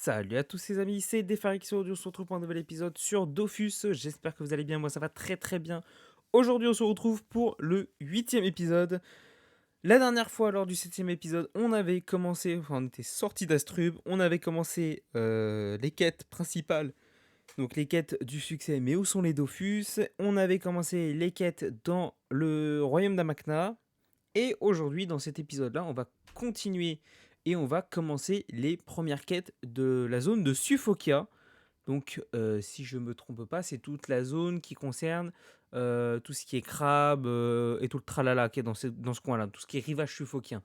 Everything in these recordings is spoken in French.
Salut à tous les amis, c'est Defarix Audio, on se retrouve pour un nouvel épisode sur Dofus. J'espère que vous allez bien, moi ça va très très bien. Aujourd'hui on se retrouve pour le 8e épisode. La dernière fois, lors du 7e épisode, on avait commencé, enfin on était sorti d'Astrub, on avait commencé les quêtes principales, donc les quêtes du succès, mais où sont les Dofus? On avait commencé les quêtes dans le royaume d'Amakna. Et aujourd'hui, dans cet épisode-là, on va continuer et on va commencer les premières quêtes de la zone de Suffokia. Donc, si je ne me trompe pas, c'est toute la zone qui concerne tout ce qui est crabe et tout le tralala qui est dans ce coin-là, tout ce qui est rivage suffokien.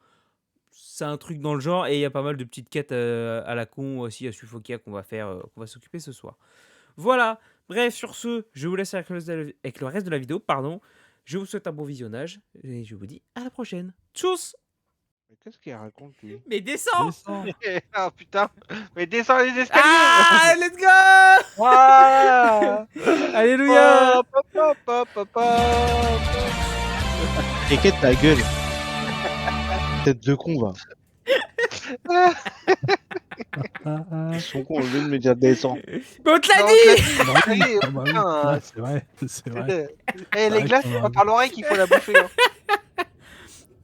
C'est un truc dans le genre et il y a pas mal de petites quêtes à la con aussi à Suffokia qu'on va faire, qu'on va s'occuper ce soir. Voilà, bref, sur ce, je vous laisse avec le reste de la vidéo, pardon. Je vous souhaite un bon visionnage et je vous dis à la prochaine. Tchuss! Mais qu'est-ce qu'il raconte, lui? Mais descends! Descends. Ah putain! Mais descends les escaliers! Ah, let's go! Ah! Alléluia! Pop, pop, pop, pop, pop. T'inquiète ta gueule. Tête de con, va. Ils sont cons, au lieu de me dire descends. Mais on te l'a Non, dit! Allez, Ah bah oui, putain, ouais, c'est vrai, c'est vrai. Eh, les vrai glaces, qu'on c'est a pas vu. par l'oreille qu'il faut la bouffer. Hein.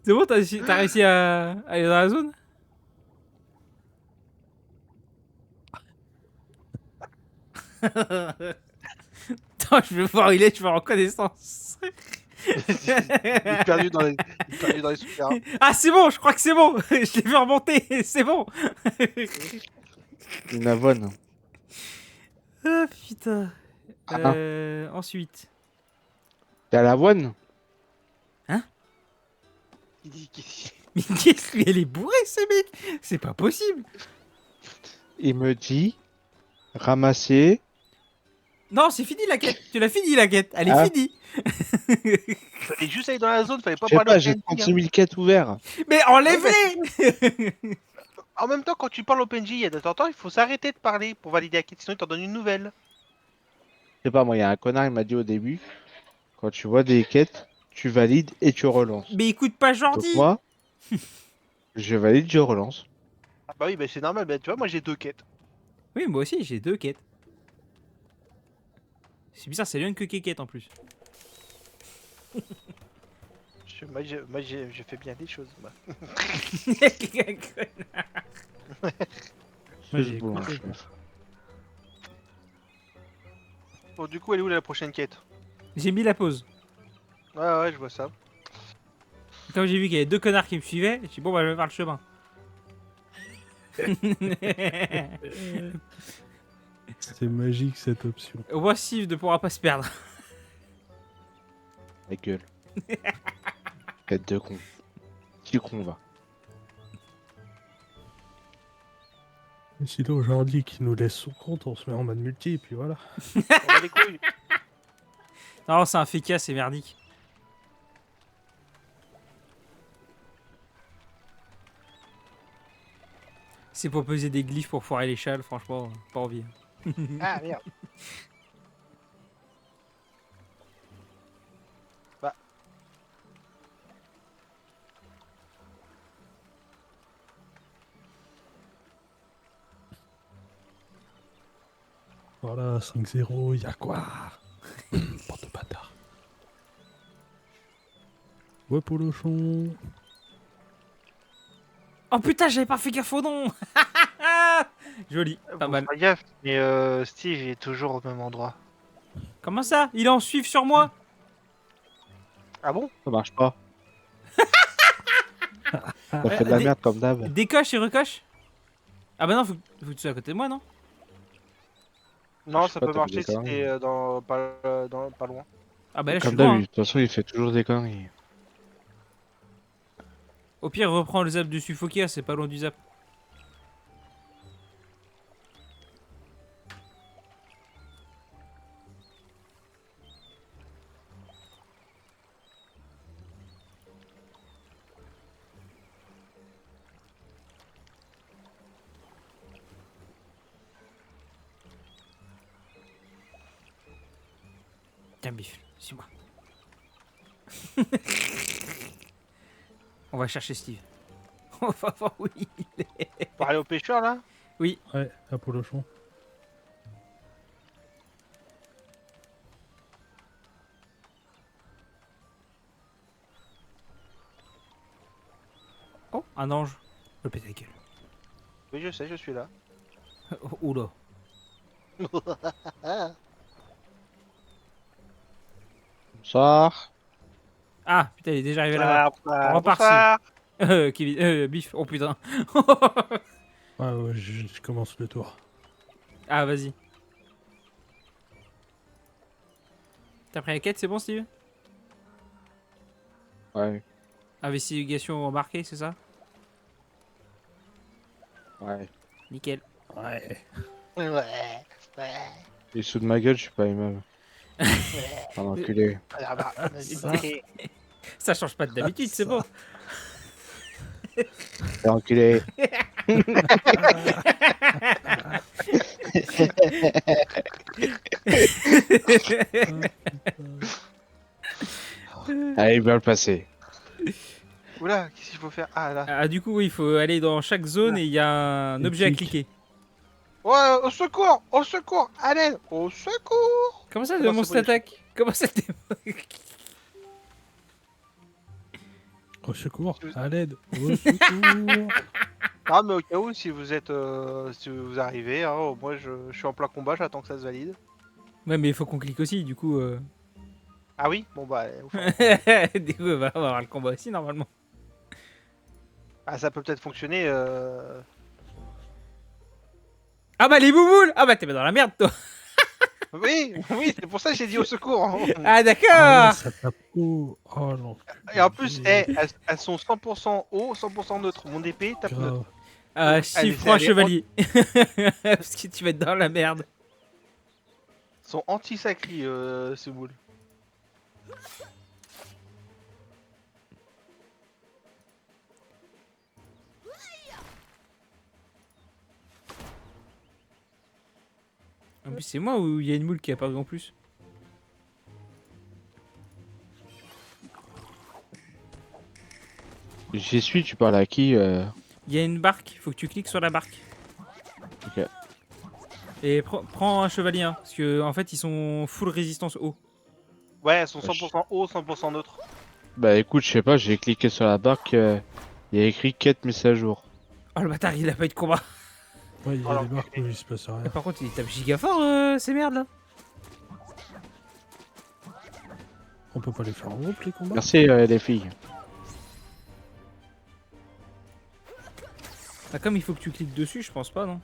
C'est bon, t'as réussi à aller dans la zone? Attends, je veux voir où il est, je veux en reconnaissance. Il est perdu dans les souterrains. Ah, c'est bon, je crois que c'est bon. Je l'ai vu remonter, c'est bon. Une avoine. Ah, putain. Ah, Ensuite. t'es à l'avoine? Il dit qu'il- Mais qu'est-ce que... Elle est bourrée, ce mec. C'est pas possible. Il me dit ramasser. Non, c'est fini la quête. Tu l'as fini la quête. Elle est Ah. finie. Fallait juste aller dans la zone, fallait pas Je sais parler pas, au j'ai PNJ. 36 000 quêtes ouvertes. Mais enlève-les. En même temps, quand tu parles au PNJ, il y a de temps en temps, il faut s'arrêter de parler pour valider la quête, sinon il t'en donne une nouvelle. Je sais pas, moi, il y a un connard, il m'a dit au début, quand tu vois des quêtes, tu valides et tu relances. Mais écoute pas Donc Jordi. moi, je valide, je relance. Ah bah oui, bah c'est normal, bah tu vois, moi j'ai 2 quêtes. Oui, moi aussi, j'ai 2 quêtes. C'est bizarre, c'est l'une que quête en plus. Je fais bien des choses, moi. Moi, j'ai C'est bon, écouté. chef. Bon, du coup, elle est où la prochaine quête? J'ai mis la pause. Ouais, je vois ça. Comme j'ai vu qu'il y avait 2 connards qui me suivaient, j'ai dit bon bah je vais faire le chemin. C'est magique cette option. Voici ne pourra pas se perdre. La gueule. Quête de con. Qui con va. Et sinon, aujourd'hui, qui nous laisse son compte, on se met en mode multi, et puis voilà. On a les couilles. Non, c'est un féca, c'est merdique. C'est pour peser des glyphes pour foirer les châles, franchement, pas envie. Ah merde. Bah. Voilà, 5-0, y'a quoi? Porte de bâtard. Ouais, Polochon. Oh putain, j'avais pas fait gaffe au nom. Joli, pas Bon, mal. fais gaffe, mais Steve est toujours au même endroit. Comment ça? Il est en suivre sur moi? Ah bon? Ça marche pas. Ça fait de la merde comme d'hab. Décoche et recoche? Ah bah non, faut que tu sois à côté de moi, non? Non, Je sais ça pas, peut t'as marcher des si conneries. t'es pas loin. Ah bah là, je suis Comme d'hab, loin. de toute façon, il fait toujours des conneries. Au pire, reprends le zap de Suffokia, c'est pas loin du zap. Tiens, bif, suis-moi. On va chercher Steve. On va voir où il est. Faut aller au pêcheur là? Oui. Ouais, à Polochon. Oh, un ange. Le péter la gueule. Oui, je sais, je suis là. Oh, oula. Bonsoir. Ah, putain, il est déjà arrivé là-bas. Bonsoir, On bonsoir, repart bonsoir. Kevin, Biff, oh putain. Ouais, ouais, je commence le tour. Ah, vas-y. T'as pris la quête, c'est bon, Steve? Ouais, Investigation embarquée, c'est ça? ouais. Nickel. Ouais. Ouais, ouais, Et sous de ma gueule, je suis pas aimable. ouais. Un enculé. Ah, bah, Ça. Ça change pas d'habitude, c'est bon. T'es enculé. Allez, bien le passer. Oula, qu'est-ce qu'il faut faire? Ah là. Ah, du coup, oui, il faut aller dans chaque zone et il y a un Et objet à clique. cliquer. Ouais, au secours! Au secours! À l'aide! Au secours! Comment ça, Ah le non, c'est monstre bon, t'attaque? Comment ça t'es... Au secours, Si vous- à l'aide, au secours. Ah, mais au cas où, si vous êtes, si vous arrivez, hein, moi je suis en plein combat, j'attends que ça se valide. Ouais, mais il faut qu'on clique aussi, du coup... Ah oui? Bon bah, Du coup, on va avoir le combat aussi, normalement. ah, ça peut peut-être fonctionner. Ah bah, les bouboules! Ah bah, t'es pas dans la merde, toi! Oui, oui, c'est pour ça que j'ai dit au secours. Ah, Ah ouais, d'accord! ça tape haut. Oh non. Et en plus, elles sont 100% haut, 100% neutre. Mon épée tape neutre. Grave. Ah, Allez, chiffre un allez, chevalier. Parce que tu vas être dans la merde. Elles sont anti-sacri, ce boule. En plus, c'est moi ou il y a une moule qui est apparue en plus? J'y suis, tu parles à qui Il y a une barque, faut que tu cliques sur la barque. Ok. Et prends un chevalier, hein, parce que en fait ils sont full résistance eau. Ouais, elles sont Wesh. 100% haut, 100% neutre. Bah écoute, je sais pas, j'ai cliqué sur la barque, il y a écrit quête mise à jour. Oh le bâtard, il a pas eu de combat. Ouais, il y a Alors, des barques où il se passe rien. Mais par contre, il tape giga fort ces merdes là. On peut pas les faire en groupe les combats. Merci les filles. Ah, comme il faut que tu cliques dessus, je pense pas, non?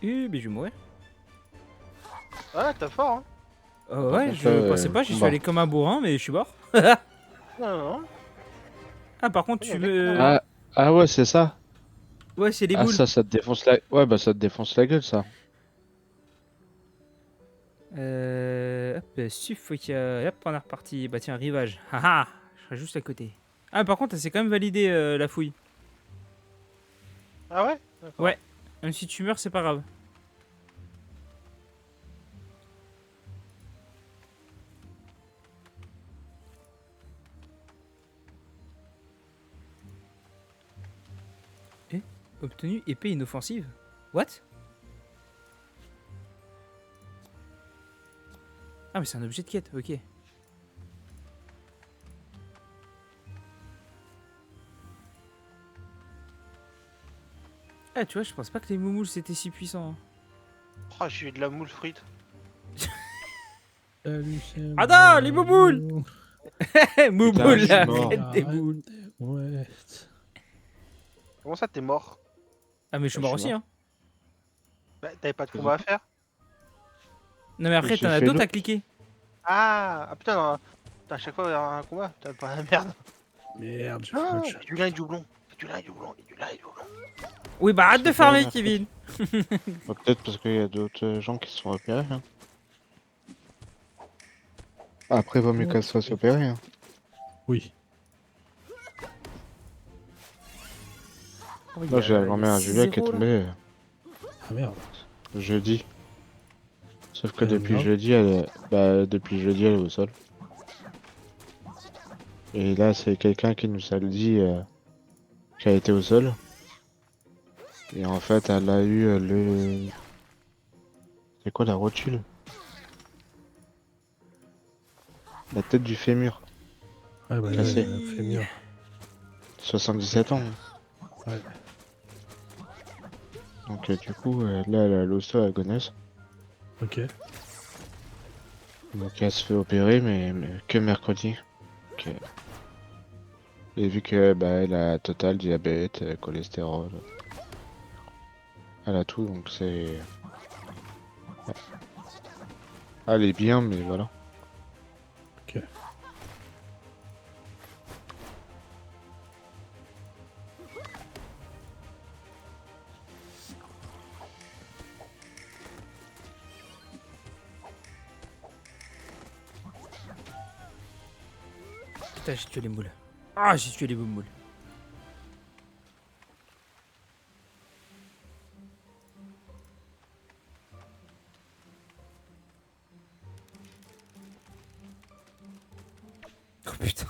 Mais je vais mourir. Ouais, t'as fort, hein. Ouais, contre, je pensais pas, j'y suis combat. allé comme un bourrin, mais je suis mort. Non, non, non. Ah, par contre, Oui, tu avec veux. Ah ouais, c'est ça. Ouais, c'est les Ah boules. ça te défonce la... Ouais, bah ça te défonce la gueule, ça. Hop, suff, ok, hop, on est reparti. Bah tiens, rivage. Haha, je serai juste à côté. Ah, par contre, c'est quand même validé la fouille. Ah ouais? D'accord. Ouais. Même si tu meurs, c'est pas grave. Obtenu épée inoffensive. What? Ah, mais c'est un objet de quête, ok. Ah, tu vois, je pense pas que les moumoules c'était si puissant. Hein. Oh, j'ai eu de la moule frite. Salut, c'est Ah non, les moi. bouboules Moumoule, je suis la mort. reine des boules. Ouais. Comment ça, t'es mort? Ah, mais je suis Je mort suis aussi, mort. hein. Bah, t'avais pas de combat à faire? Non, mais après, J'ai t'en as fait d'autres à l'autre. cliquer. Ah putain, non. Putain, à chaque fois, il y a un combat. T'as pas la merde. Merde, j'ai fait Ah, autre il y chose. a du lin et du houblon. Il y a du lin et du houblon. Il y a du lin et du houblon. Oui, bah arrête de C'est farmer, pas Kevin. Bah, peut-être parce qu'il y a d'autres gens qui se sont opérés. Hein. Après, vaut mieux qu'elle se fasse opérer. Hein. Oui. Oh, il y Moi, a- j'ai la il y a grand-mère à Julia qui est 6-0, là. tombée Ah merde. jeudi. Sauf que Elle est depuis grave. jeudi, elle est au sol. Et là, c'est quelqu'un qui nous a dit qu'elle était au sol. Et en fait, elle a eu le... C'est quoi la rotule? La tête du fémur. Ah bah là, Cassé. il a fait mieux. 77 ans. Ouais. Donc du coup, là, elle a l'osto-agonose. Ok. Donc elle se fait opérer, mais que mercredi. Ok. Et vu que bah, elle a total diabète, cholestérol, elle a tout, donc c'est... Elle est bien, mais voilà. Ok. Putain, j'ai tué les moules. Ah, j'ai tué les moules. Oh putain.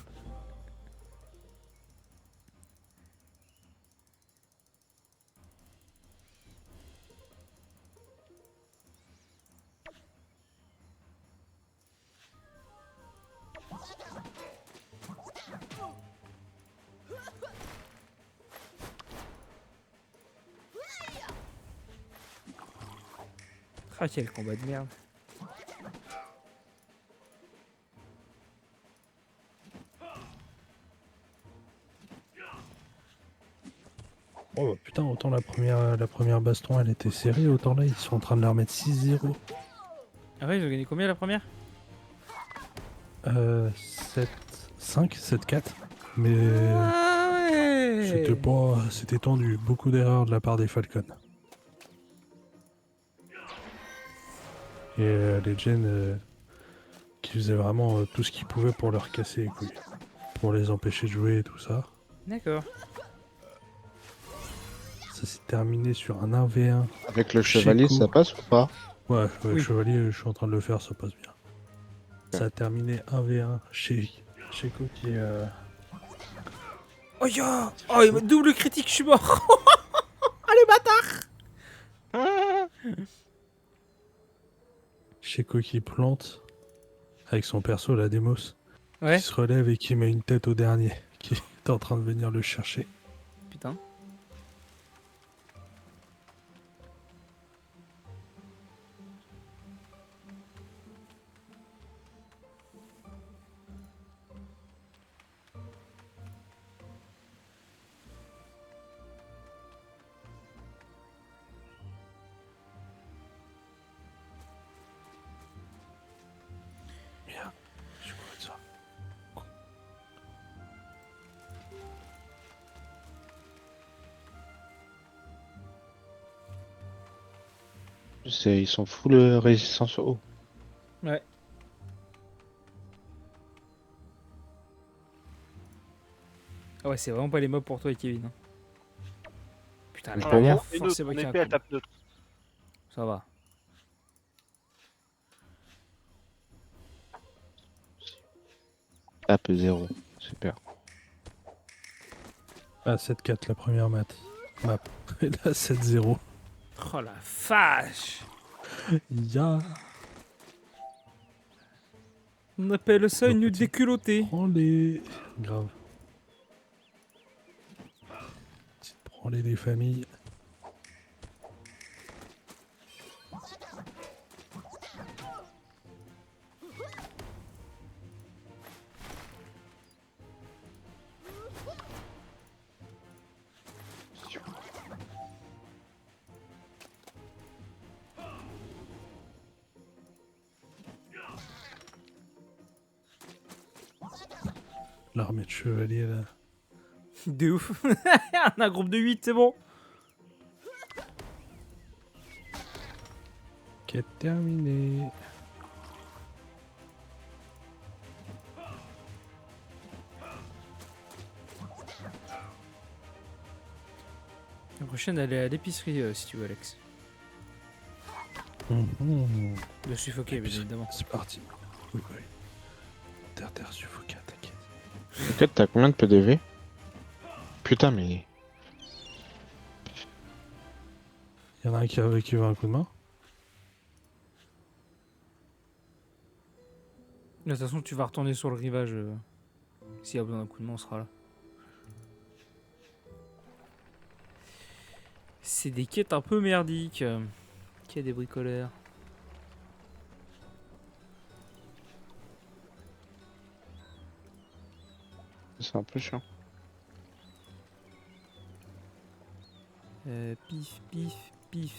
Ah, quel combat de merde. Oh bah putain, autant la première baston elle était serrée, autant là ils sont en train de la remettre 6-0. Ah ouais, ils ont gagné combien la première? 7-5, 7-4. Mais Ah ouais. c'était pas. C'était tendu. Beaucoup d'erreurs de la part des Falcons. Et les Gen qui faisaient vraiment tout ce qu'ils pouvaient pour leur casser les couilles. Pour les empêcher de jouer et tout ça. D'accord. Ça s'est terminé sur un 1v1. Avec le chevalier, Checo. ça passe ou pas? Ouais, Oui. Chevalier, je suis en train de le faire, ça passe bien. Ok. Ça a terminé 1v1 chez Checo qui est. Oh ya. Oh, il m'a double critique, je suis mort. Allez, bâtard. Checo qui plante avec son perso, la Demos, Ouais. qui se relève et qui met une tête au dernier, qui est en train de venir le chercher. Putain. Merde, je suis couru de ça. Ils sont full résistance au haut. Ouais. Ah ouais, c'est vraiment pas les mobs pour toi et Kevin. Hein. Putain, la Pour moi. dernière fois, c'est Ton moi qui ai un épée, elle coup. tape neutre. Ça va. Tape 0. Super. Ah, 7-4 la première map. Et là, 7-0. Oh la vache. Ya. On appelle ça Le une petit- déculottée. Prends les. Grave. Prends les familles. L'armée de chevaliers là. De ouf. On a un groupe de 8, c'est bon. Quête terminée. La prochaine, elle est à l'épicerie si tu veux, Alex. De suffoquer, bien évidemment. C'est parti. Oui, oui. Terre suffoquée, t'inquiète. Ok, t'as combien de PDV? Putain, mais. Il y en a un qui veut un coup de main. De toute façon, tu vas retourner sur le rivage. S'il y a besoin d'un coup de main, on sera là. C'est des quêtes un peu merdiques. Qui a des bricoleurs. C'est un peu chiant. Pif, pif, pif.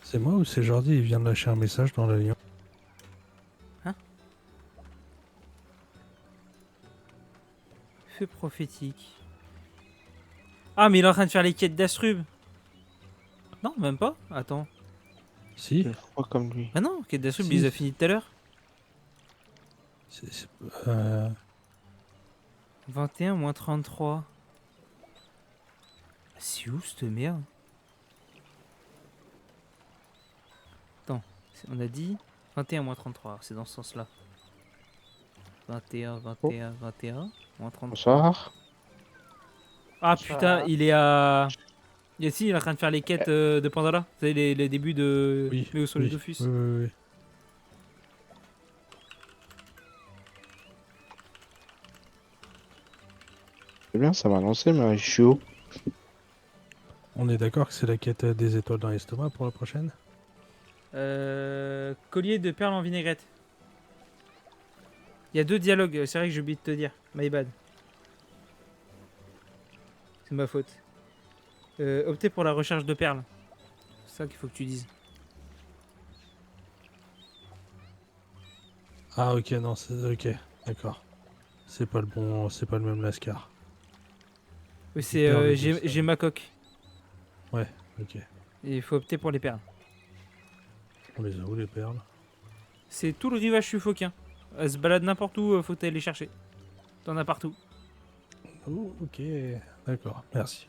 C'est moi ou c'est Jordi, il vient de lâcher un message dans la ligne. Feu prophétique. Ah, mais il est en train de faire les quêtes d'Astrub. Non, même pas. Attends. Si, Il est froid comme lui. Ah non, quête d'Astrub, Si. il les a fini tout à l'heure. c'est- 21 moins 33. C'est où cette merde? Attends, on a dit 21 moins 33, alors c'est dans ce sens-là. 21, 21, 21, moins 33. Bonsoir. Ah Ça putain, va. il est à... Ici, il est en train de faire les quêtes de Pandora. Vous savez, les débuts de oui, Léo sur le oui, Dofus. oui. C'est bien, ça m'a lancé, mais je suis haut. On est d'accord que c'est la quête des étoiles dans l'estomac pour la prochaine? Collier de perles en vinaigrette. Il y a 2 dialogues, c'est vrai que j'ai oublié de te dire. My bad. C'est ma faute. Optez pour la recherche de perles. C'est ça qu'il faut que tu dises. Ah ok, non, c'est ok, d'accord. C'est pas le même Lascar. Oui, c'est perles de j'ai ma coque. Ouais, ok. Et il faut opter pour les perles. On les a où les perles? C'est tout le rivage suffoquin. Elle se balade n'importe où, faut aller les chercher. T'en as partout. Oh, ok, d'accord, merci.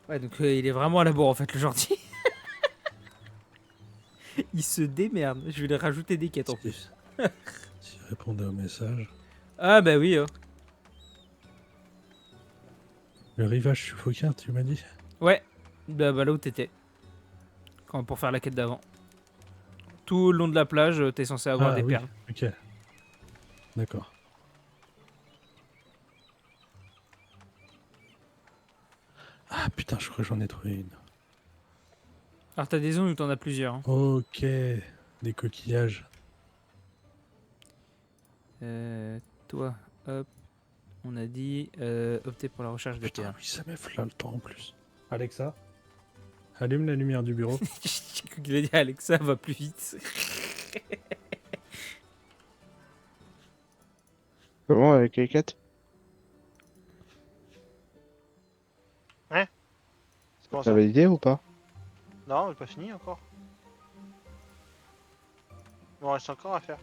Ouais, donc il est vraiment à la bourre en fait, le gentil. Il se démerde. Je vais lui rajouter des quêtes en plus. S'il répondait au message. Ah bah oui. Le rivage suffoquin, tu m'as dit? Ouais. Bah là où t'étais. Pour faire la quête d'avant. Tout le long de la plage, t'es censé avoir des oui, perles. ok. D'accord. Ah putain, je crois que j'en ai trouvé une. Alors t'as des zones où t'en as plusieurs. Hein. Ok, des coquillages. Toi, hop. On a dit opter pour la recherche de Putain, perles. oui, ça m'effleure là le temps en plus. Alexa, allume la lumière du bureau. J'ai cru qu'il a dit Alexa va plus vite. Comment avec les quêtes? C'est comment T'as ça? validé ou pas? Non, elle est pas fini encore. Il m'en reste encore à faire.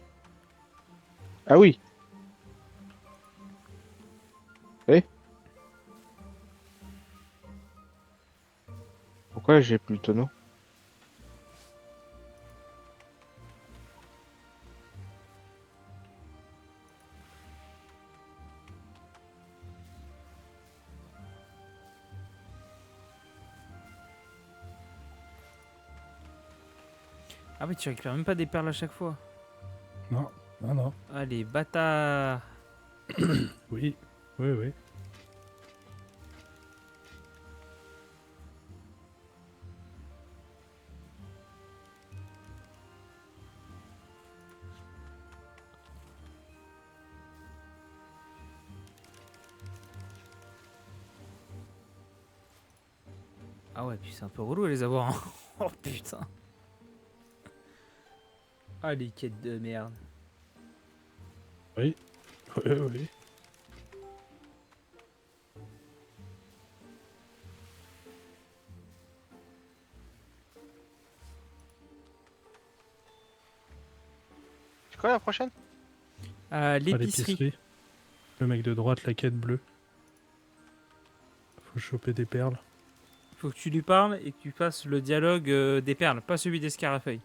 Ah oui. Pourquoi j'ai plus le tonneau? Ah mais tu récupères même pas des perles à chaque fois. Non, non, non. Ah les bâtards. Oui, oui, oui. Ah ouais, puis c'est un peu relou à les avoir. Hein. Oh putain. Ah les quêtes de merde. Oui, oui, oui. C'est quoi la prochaine? À À l'épicerie. Le mec de droite, la quête bleue. Faut choper des perles. Faut que tu lui parles et que tu fasses le dialogue des perles, pas celui des scarafeuilles.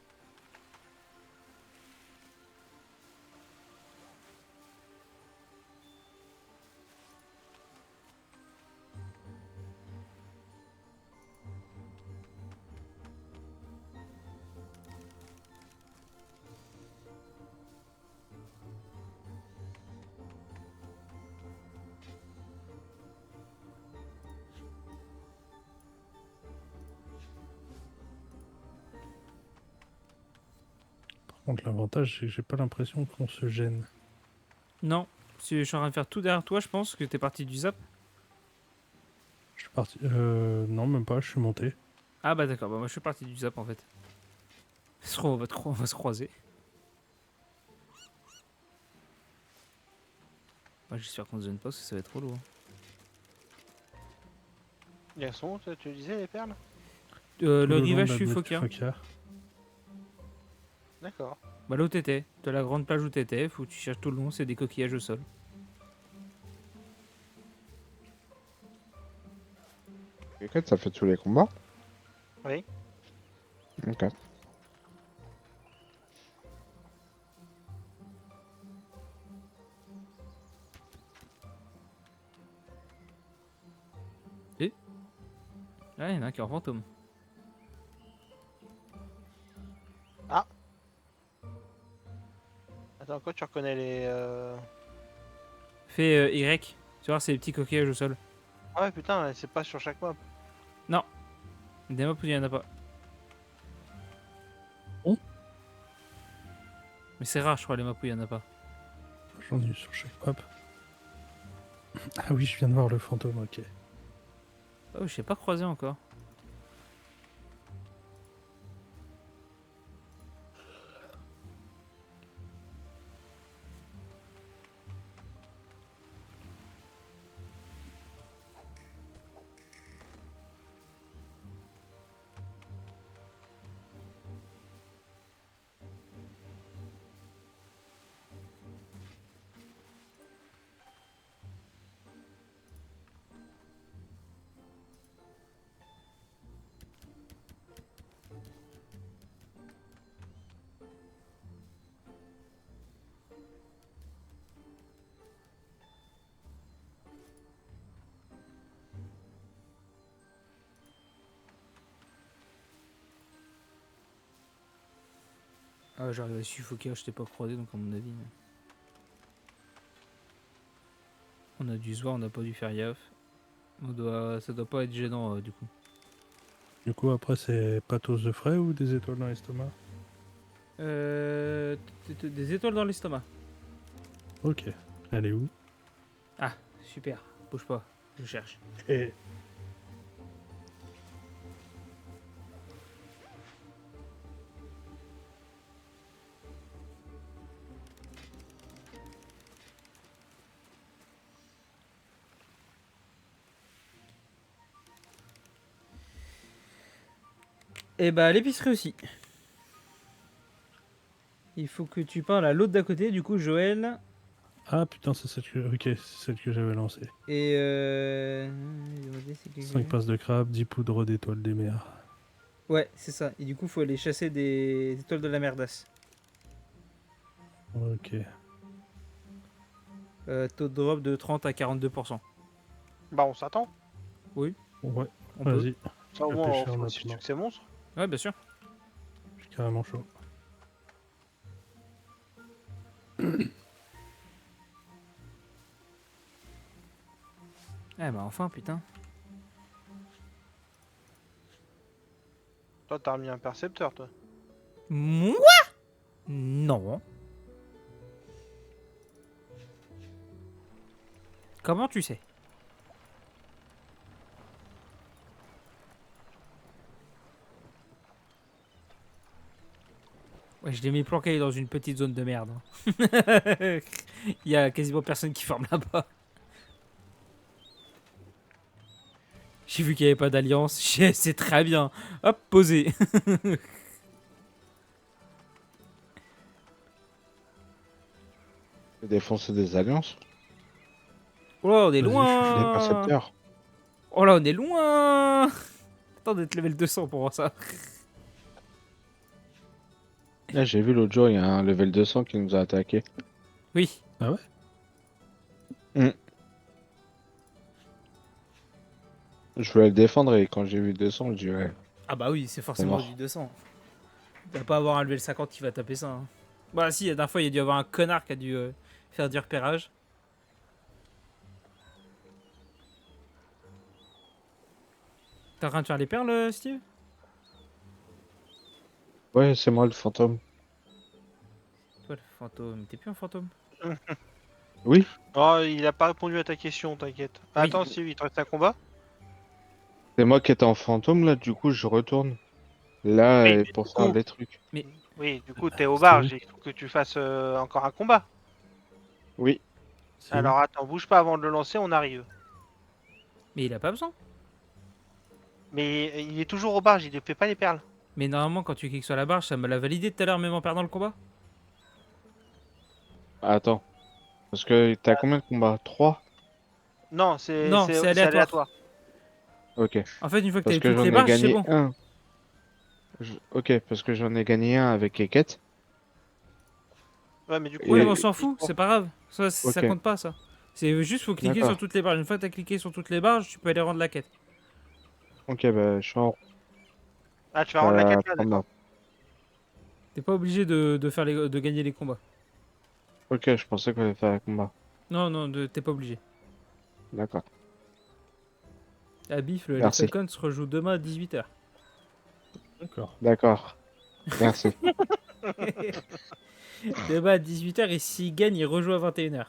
contre, l'avantage, c'est que j'ai pas l'impression qu'on se gêne. Non, si je suis en train de faire tout derrière toi, je pense que t'es parti du zap. Je suis parti. Non, même pas, je suis monté. Ah bah d'accord, bah moi je suis parti du zap en fait. Ça se trouve, on va se croiser. Moi j'espère qu'on se gêne pas parce que ça va être trop lourd. Elles sont où, toi, tu disais, les perles? Tout Le long de rivage la baie de Fufokia. Fokia. D'accord. Bah là où t'étais, de la grande plage où t'étais, faut que tu cherches tout le long, c'est des coquillages au sol. Écoute, ça fait tous les combats? Oui. Ok. Ah, il y en a un qui est en fantôme. Attends, quoi, tu reconnais les... Fais Y, tu vois, c'est les petits coquillages au sol. Ah ouais, putain, c'est pas sur chaque map. Des maps où il y en a pas. Oh. Mais c'est rare, je crois, les maps où il y en a pas. J'en ai eu sur chaque map. Ah oui, je viens de voir le fantôme, ok. Oh, je sais pas croisé encore. Ah, j'arrive à suffoquer, je t'ai pas croisé, donc à mon avis. On a dû se voir, on n'a pas dû faire gaffe. Ça doit pas être gênant du coup. Du coup, après, c'est pathos de frais ou des étoiles dans l'estomac? Des étoiles dans l'estomac. Ok. Elle est où? Ah, super. Bouge pas, je cherche. Et Et bah, l'épicerie aussi. Il faut que tu parles à l'autre d'à côté, du coup, Joël. ah putain, c'est celle que. Ok, c'est celle que j'avais lancée. Et 5 passes de crabe, 10 poudres d'étoiles des mers. Ouais, c'est ça. Et du coup, faut aller chasser des étoiles de la merdasse. Ok. Taux de drop de 30 à 42%. Bah, on s'attend. Ouais, On peut. vas-y. Ça, au Je moins, vais on pêcher fait en aussi le attendant. succès monstre. Ouais, bien sûr. Je suis carrément chaud. Eh bah, enfin, putain. Toi, t'as remis un percepteur, toi. Moi? Non. Comment tu sais? Ouais, je l'ai mis planqué dans une petite zone de merde. Hein. Il y a quasiment personne qui forme là-bas. J'ai vu qu'il n'y avait pas d'alliance. C'est très bien. Hop, posé. Défoncer des alliances? Oh là, on est Vas-y, je suis Des chaud. loin. percepteurs? Oh là, on est loin. Attends d'être level 200 pour voir ça. Là, j'ai vu l'autre jour, il y a un level 200 qui nous a attaqué. Oui. Ah ouais? Je voulais le défendre et quand j'ai vu 200, je dis ouais. Ah bah oui, c'est C'est forcément mort. du 200. Tu vas pas avoir un level 50 qui va taper ça. Hein. Bah si, la dernière fois, il y a dû avoir un connard qui a dû faire du repérage. T'es en train de faire les perles, Steve? Ouais, c'est moi le fantôme. Toi, le fantôme. T'es plus un fantôme? Oui, Oh, il a pas répondu à ta question, t'inquiète. Oui. Attends, si il te reste un combat. c'est moi qui étais en fantôme là, du coup je retourne. Là, Oui, mais pour du faire coup, des trucs. oui, du coup, t'es au C'est bar. où? Il faut que tu fasses encore un combat. Oui, C'est où? Alors attends, bouge pas avant de le lancer, on arrive. Mais il a pas besoin. Mais il est toujours au bar, il ne fait pas les perles. Mais normalement, quand tu cliques sur la barre, ça me l'a validé tout à l'heure, même en perdant le combat. attends. Parce que t'as combien de combats? 3. Non, Non, c'est c'est aléatoire. aléatoire. Ok. En fait, une fois que t'as Parce eu que toutes j'en les ai barres, c'est gagné bon. un. Ok, parce que j'en ai gagné un avec Eket. Ouais, mais du coup, Oui, mais Et on s'en fout, c'est pas grave. Ça ok, compte pas, ça. C'est juste, faut cliquer sur d'accord. toutes les barres. Une fois que t'as cliqué sur toutes les barres, tu peux aller rendre la quête. Ok, bah je suis en route ah, tu vas rendre la à quête là, prendre d'accord. ma- T'es pas obligé de gagner les combats. Ok, je pensais qu'on allait faire un combat. Non, non, t'es pas obligé. D'accord. À Bif, les Merci. Falcons se rejouent demain à 18h. D'accord. D'accord. Merci. Demain à 18h et s'il gagne, il rejoue à 21h.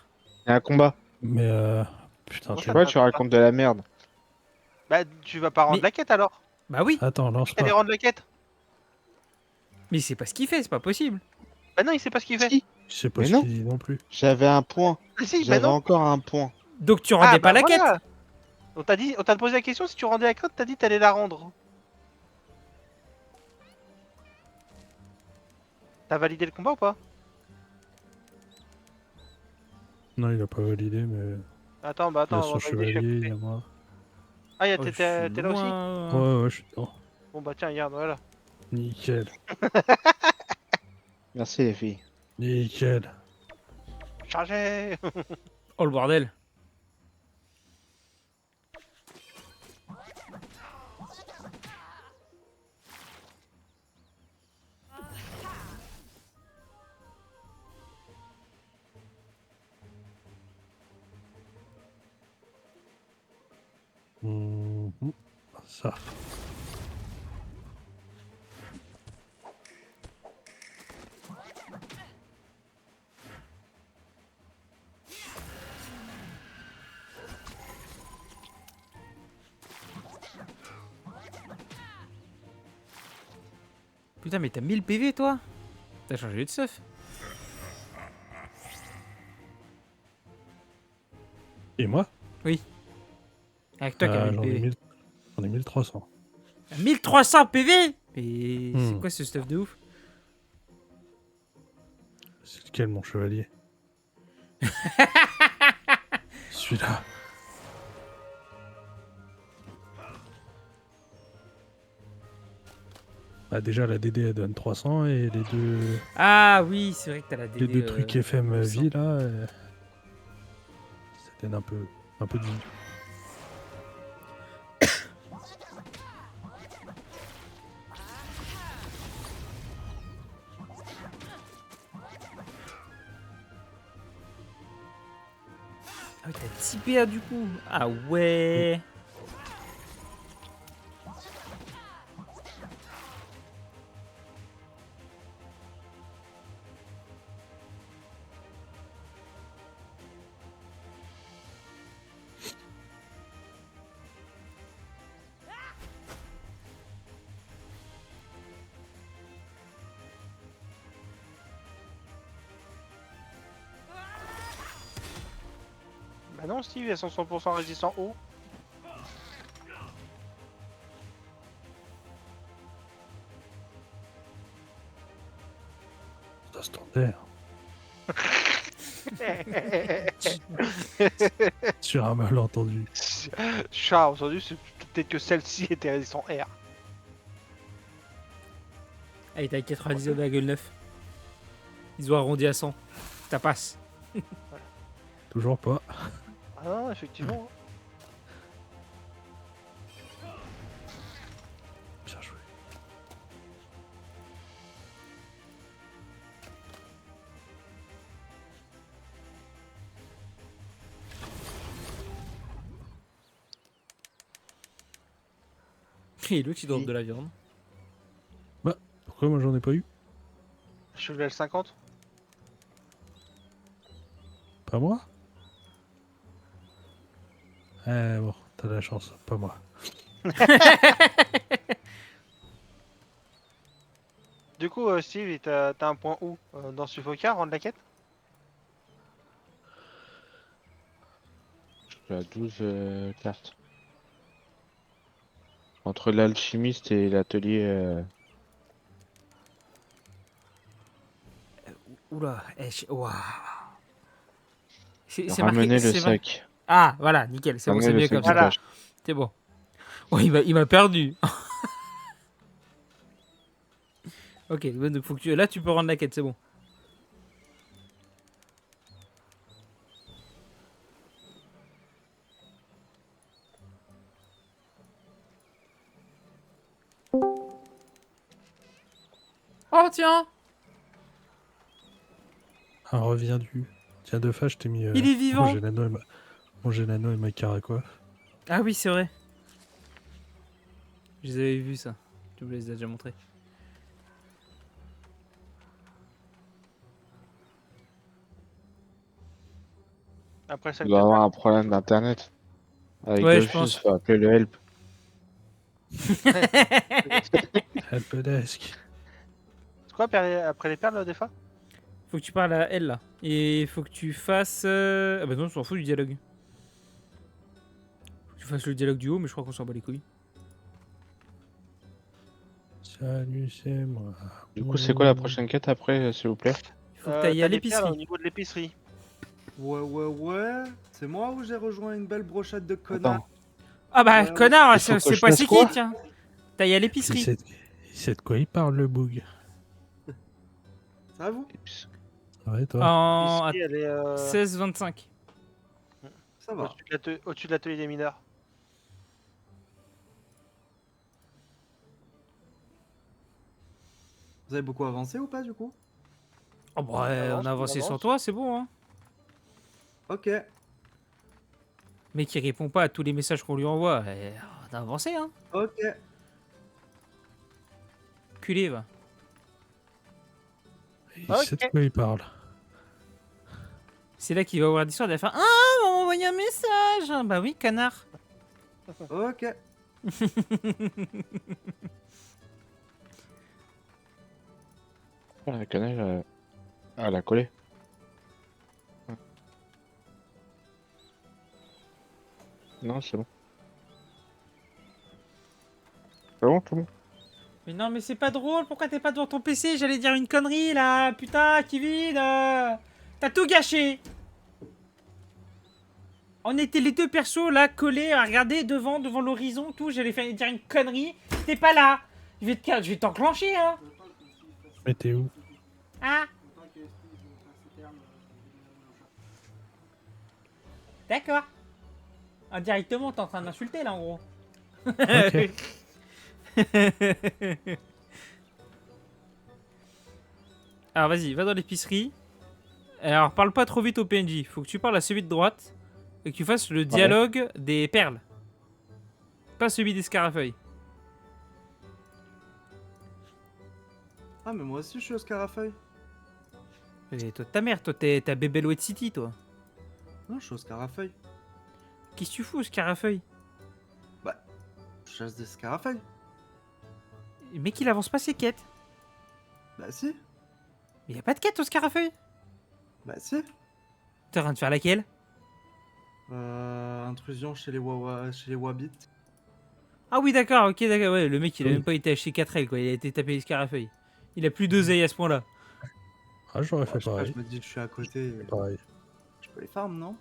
Il y a un combat. Mais putain, Comment Je sais ça, pas, t'as un tu combat? racontes de la merde. Bah, tu vas pas rendre Mais, la quête alors. bah oui, Attends, T'as dit lance que t'allais pas. rendre la quête. mais c'est pas ce qu'il fait, c'est pas possible. Bah non, il sait pas ce qu'il fait. Si, Je sais pas mais ce non. qu'il dit non plus. J'avais un point. Ah si, bah J'avais non. encore un point. Donc tu Ah rendais pas bah la quête. voilà. On t'a posé la question si tu rendais la quête, t'as dit que t'allais la rendre. T'as validé le combat ou pas? Non, il a pas validé, mais Attends, bah il y a attends, on son va valider, je suis à chevalier, il y côté. a moi. Ah, Oh, je t'es suis là aussi? loin. Ouais, ouais, je suis dedans. Bon bah tiens, regarde, voilà. Nickel. Merci les filles. Nickel. Chargé. Oh le bordel. Mhm. Ça. Putain, mais t'as 1000 PV toi? T'as changé de stuff. Et moi? Oui. Avec toi qui a 1000 J'en ai PV. 1000... J'en ai 1300. 1300 PV. Mais c'est Hmm. quoi ce stuff de ouf? C'est lequel, mon chevalier? Celui-là. Bah déjà, la DD, elle donne 300 et Ah oui, c'est vrai que t'as la DD. les deux trucs FM 900. vie, là, ça donne un peu de vie. Ah oui, t'as 10 PA du coup. Ah ouais. Bah non, Steve, elles sont 100% résistant haut. Ça se tendait. Sur un malentendu. Chat, entendu, c'est peut-être que celle-ci était résistant R. Ah, il était à 99,9. Ils ont arrondi à 100. Ça passe. Toujours pas. Ah non, effectivement. Bien joué. Et l'autre, il drop de la viande. Pourquoi moi j'en ai pas eu? Je suis level 50. Pas moi? Eh bon, t'as de la chance, pas moi. Du coup, Steve, et t'as un point où dans Suffocar, rendre la quête? Je suis à 12 cartes. Entre l'alchimiste et l'atelier. Oula, waouh. C'est marqué, Ramener le c'est vrai. sac. Ah, voilà, nickel, c'est bon, Ramener c'est le mieux sac comme de ça. Voilà. cache. C'est bon. Oh, il m'a perdu. Ok, bon, donc faut que là tu peux rendre la quête, c'est bon. Oh tiens, Ah, reviens du. Tiens, de fa, je t'ai mis il est vivant. mon Gélano et ma Caracoif. Ah oui, c'est vrai. Je les avais vus ça. Tu me les as déjà montrés. Après ça, Il doit avoir un problème d'internet. Avec Ouais, je Dofus, pense. faut appeler le help. Helpdesk. c'est quoi après les perles, des fois? Faut que tu parles à elle là. Et il faut que tu fasses. Ah bah non, on s'en fout du dialogue. Faut que tu fasses le dialogue du haut, mais je crois qu'on s'en bat les couilles. Salut, c'est moi. Du coup, c'est quoi la prochaine quête après, s'il vous plaît? Il faut que t'ailles à T'as des perles au l'épicerie. niveau de l'épicerie. Ouais. C'est moi où j'ai rejoint une belle brochette de connards. Attends. Ah bah Ouais, connard, il faut que c'est je pas fasse c'est quoi qui, tiens. T'ailles à Il l'épicerie. sait de quoi il parle, le boug. Ça va vous? Ouais, toi. En L'épicerie, elle est 16-25. Ça va. au-dessus de l'atelier des mineurs. Vous avez beaucoup avancé ou pas du coup? Oh bah on a avancé sans toi, c'est bon hein. Ok. Mais qui répond pas à tous les messages qu'on lui envoie. On a avancé hein. Ok. Culé va. Il Ok. sait de quoi il parle. C'est là qu'il va avoir l'histoire, il va faire ah, on m'a envoyé un message. Bah oui, connard. Ok. Ah, la cannelle, elle a collé. Non, c'est bon. C'est bon, tout le monde? Mais non, mais c'est pas drôle, pourquoi t'es pas devant ton PC? J'allais dire une connerie là, putain, Kevin, t'as tout gâché. On était les deux persos là, collés, à regarder devant l'horizon, tout, j'allais faire dire une connerie, t'es pas là. Je vais t'enclencher, hein. Mais t'es où? Hein? D'accord. Indirectement, t'es en train d'insulter là en gros. Ok. Alors vas-y, va dans l'épicerie. Alors parle pas trop vite au PNJ. Faut que tu parles à celui de droite et que tu fasses le dialogue des perles. Pas celui des scarafeuilles. Ah mais moi aussi je suis au Scarafeuille. Et toi, ta mère, toi, t'es à Bébelwet City, toi. Non, je suis au Scarafeuille. Qu'est-ce que tu fous, au scarafeuille? Je chasse des Scarafeuilles. Le mec, il avance pas ses quêtes. Bah si. Mais y a pas de quête au scarafeuille. Bah si. T'es en train de faire laquelle? Intrusion chez les Wabbits. Ah oui, d'accord, ok, d'accord. Ouais, le mec, il a Oui. même pas été acheté 4L, quoi. Il a été tapé les scarafeuilles. Il a plus d'oseille à ce point-là. Ah, j'aurais fait Je sais pas, pareil. je me dis que je suis à côté. Pareil. Je peux les farm, non?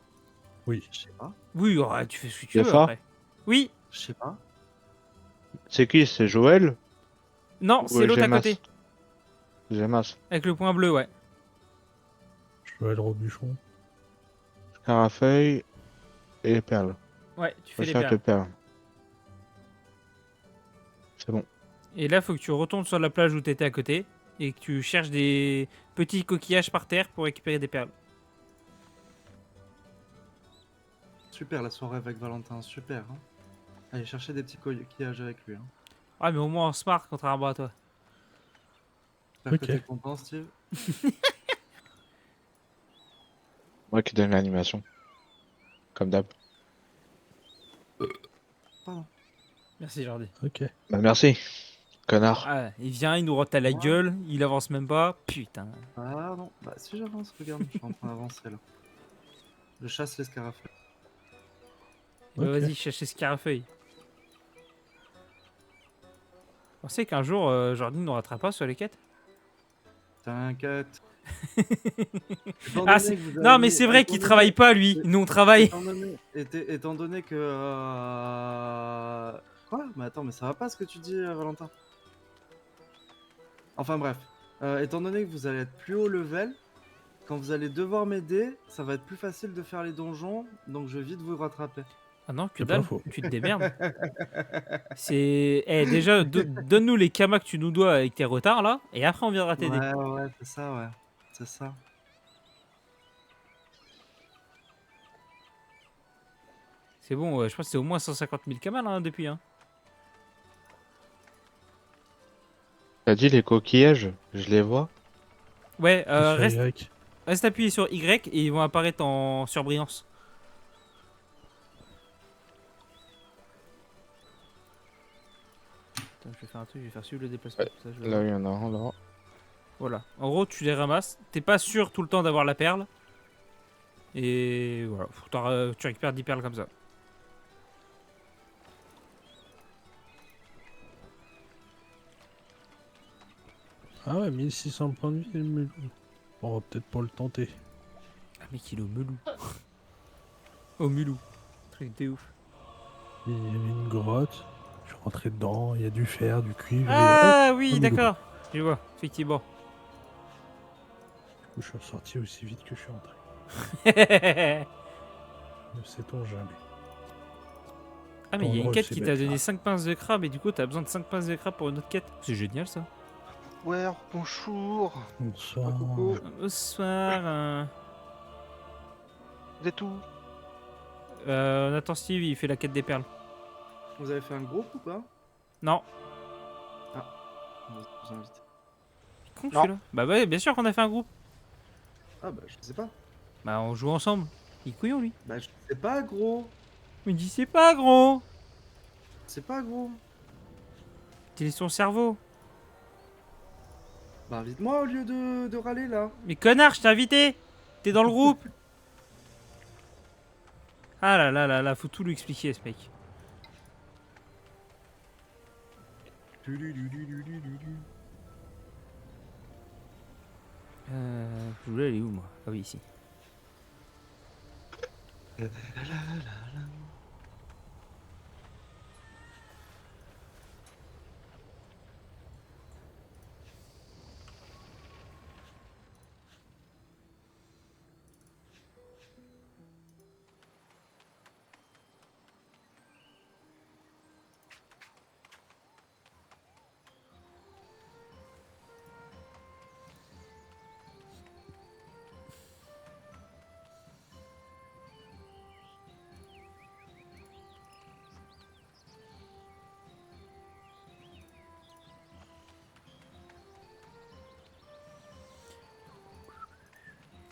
Oui. Je sais pas. Oui, ouais, tu fais ce que tu Y a veux ça après. Oui, Je sais pas. C'est qui? C'est Joël? non, Ou c'est l'autre à Gemas? côté. Gemas. Avec le point bleu, ouais. Joël Robuchon. Scarafeuille et les perles. Ouais, tu fais les Recherche perles. de perles. C'est bon. Et là, faut que tu retournes sur la plage où t'étais à côté et que tu cherches des petits coquillages par terre pour récupérer des perles. Super la soirée avec Valentin, super. Hein. Allez chercher des petits coquillages avec lui. Hein. Ah, mais au moins on se marre, contrairement à toi. J'espère Ok. que t'es content, Steve. Moi qui donne l'animation. Comme d'hab. Pardon. Merci Jordi. Ok. Bah merci, connard. Ah, il vient, il nous rote à la Ouais. gueule, il avance même pas. Putain. Ah non, bah si j'avance, regarde, je suis en train d'avancer là. Je chasse les scarafeuilles. Bah, Ok. vas-y, cherchez Scarafeuille. Vous pensez qu'un jour, Jordi ne nous rattrape pas sur les quêtes? T'inquiète. Étant Ah, donné c'est- que vous Non, avez mais mis- c'est vrai étant qu'il donné- travaille pas, lui. Nous, on travaille. étant donné que... Quoi? Mais attends, mais ça va pas ce que tu dis, Valentin. Enfin bref. Étant donné que vous allez être plus haut level, quand vous allez devoir m'aider, ça va être plus facile de faire les donjons, donc je vais vite vous rattraper. Ah non, que C'est pas dalle, faux. tu te démerdes. C'est. Eh, déjà, donne-nous les kamas que tu nous dois avec tes retards là, et après on viendra t'aider. Ouais, c'est ça, ouais. C'est ça. C'est bon, je pense que c'est au moins 150 000 kamas là, hein, depuis. Hein. T'as dit les coquillages, je les vois. Ouais, Sur reste, Y. reste appuyé sur Y et ils vont apparaître en surbrillance. Attends, je vais faire un truc, je vais faire suivre le déplacement. Ouais, comme ça, je vais Là, voir. il y en a un là. Voilà. En gros, tu les ramasses. T'es pas sûr tout le temps d'avoir la perle. Et voilà. Tu récupères 10 perles comme ça. Ah ouais, 1600 points de vie, le melou. Bon, on va peut-être pas le tenter. Ah, mec, il est au melou. Au mulou. Truc de ouf. Il y avait une grotte. Je suis rentré dedans, il y a du fer, du cuivre. et hop, Ah oui, au melou. d'accord. Je vois, effectivement. Du coup, je suis ressorti aussi vite que je suis rentré. Ne sait-on jamais. Ah, mais il y a une Endroit, quête c'est qui bête. t'a donné 5 pinces de crabe et du coup, t'as besoin de 5 pinces de crabe pour une autre quête. C'est génial ça. Ouais, bonjour. Bonsoir. coucou. Bonsoir. Vous êtes où? On attend Steve, il fait la quête des perles. Vous avez fait un groupe ou pas? Non. Je vous invite. Con, Non. celui-là. Bah ouais, bien sûr qu'on a fait un groupe. Ah bah je sais pas. Bah on joue ensemble. Il est couillon lui. Bah je sais pas gros. Il me dit c'est pas gros. C'est pas gros. T'es son cerveau. Bah invite-moi au lieu de râler là. Mais connard, je t'ai invité. T'es dans le groupe. Ah là là là là, faut tout lui expliquer ce mec. Je voulais aller où moi? Ah oui, ici.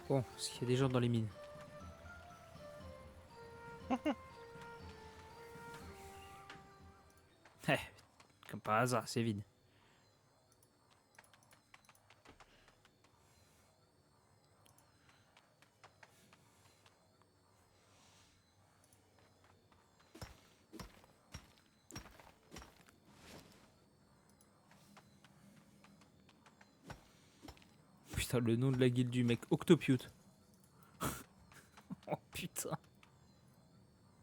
Bon, est-ce qu'il y a des gens dans les mines? Eh, comme par hasard, c'est vide. Putain, le nom de la guilde du mec, Octopute. Oh putain.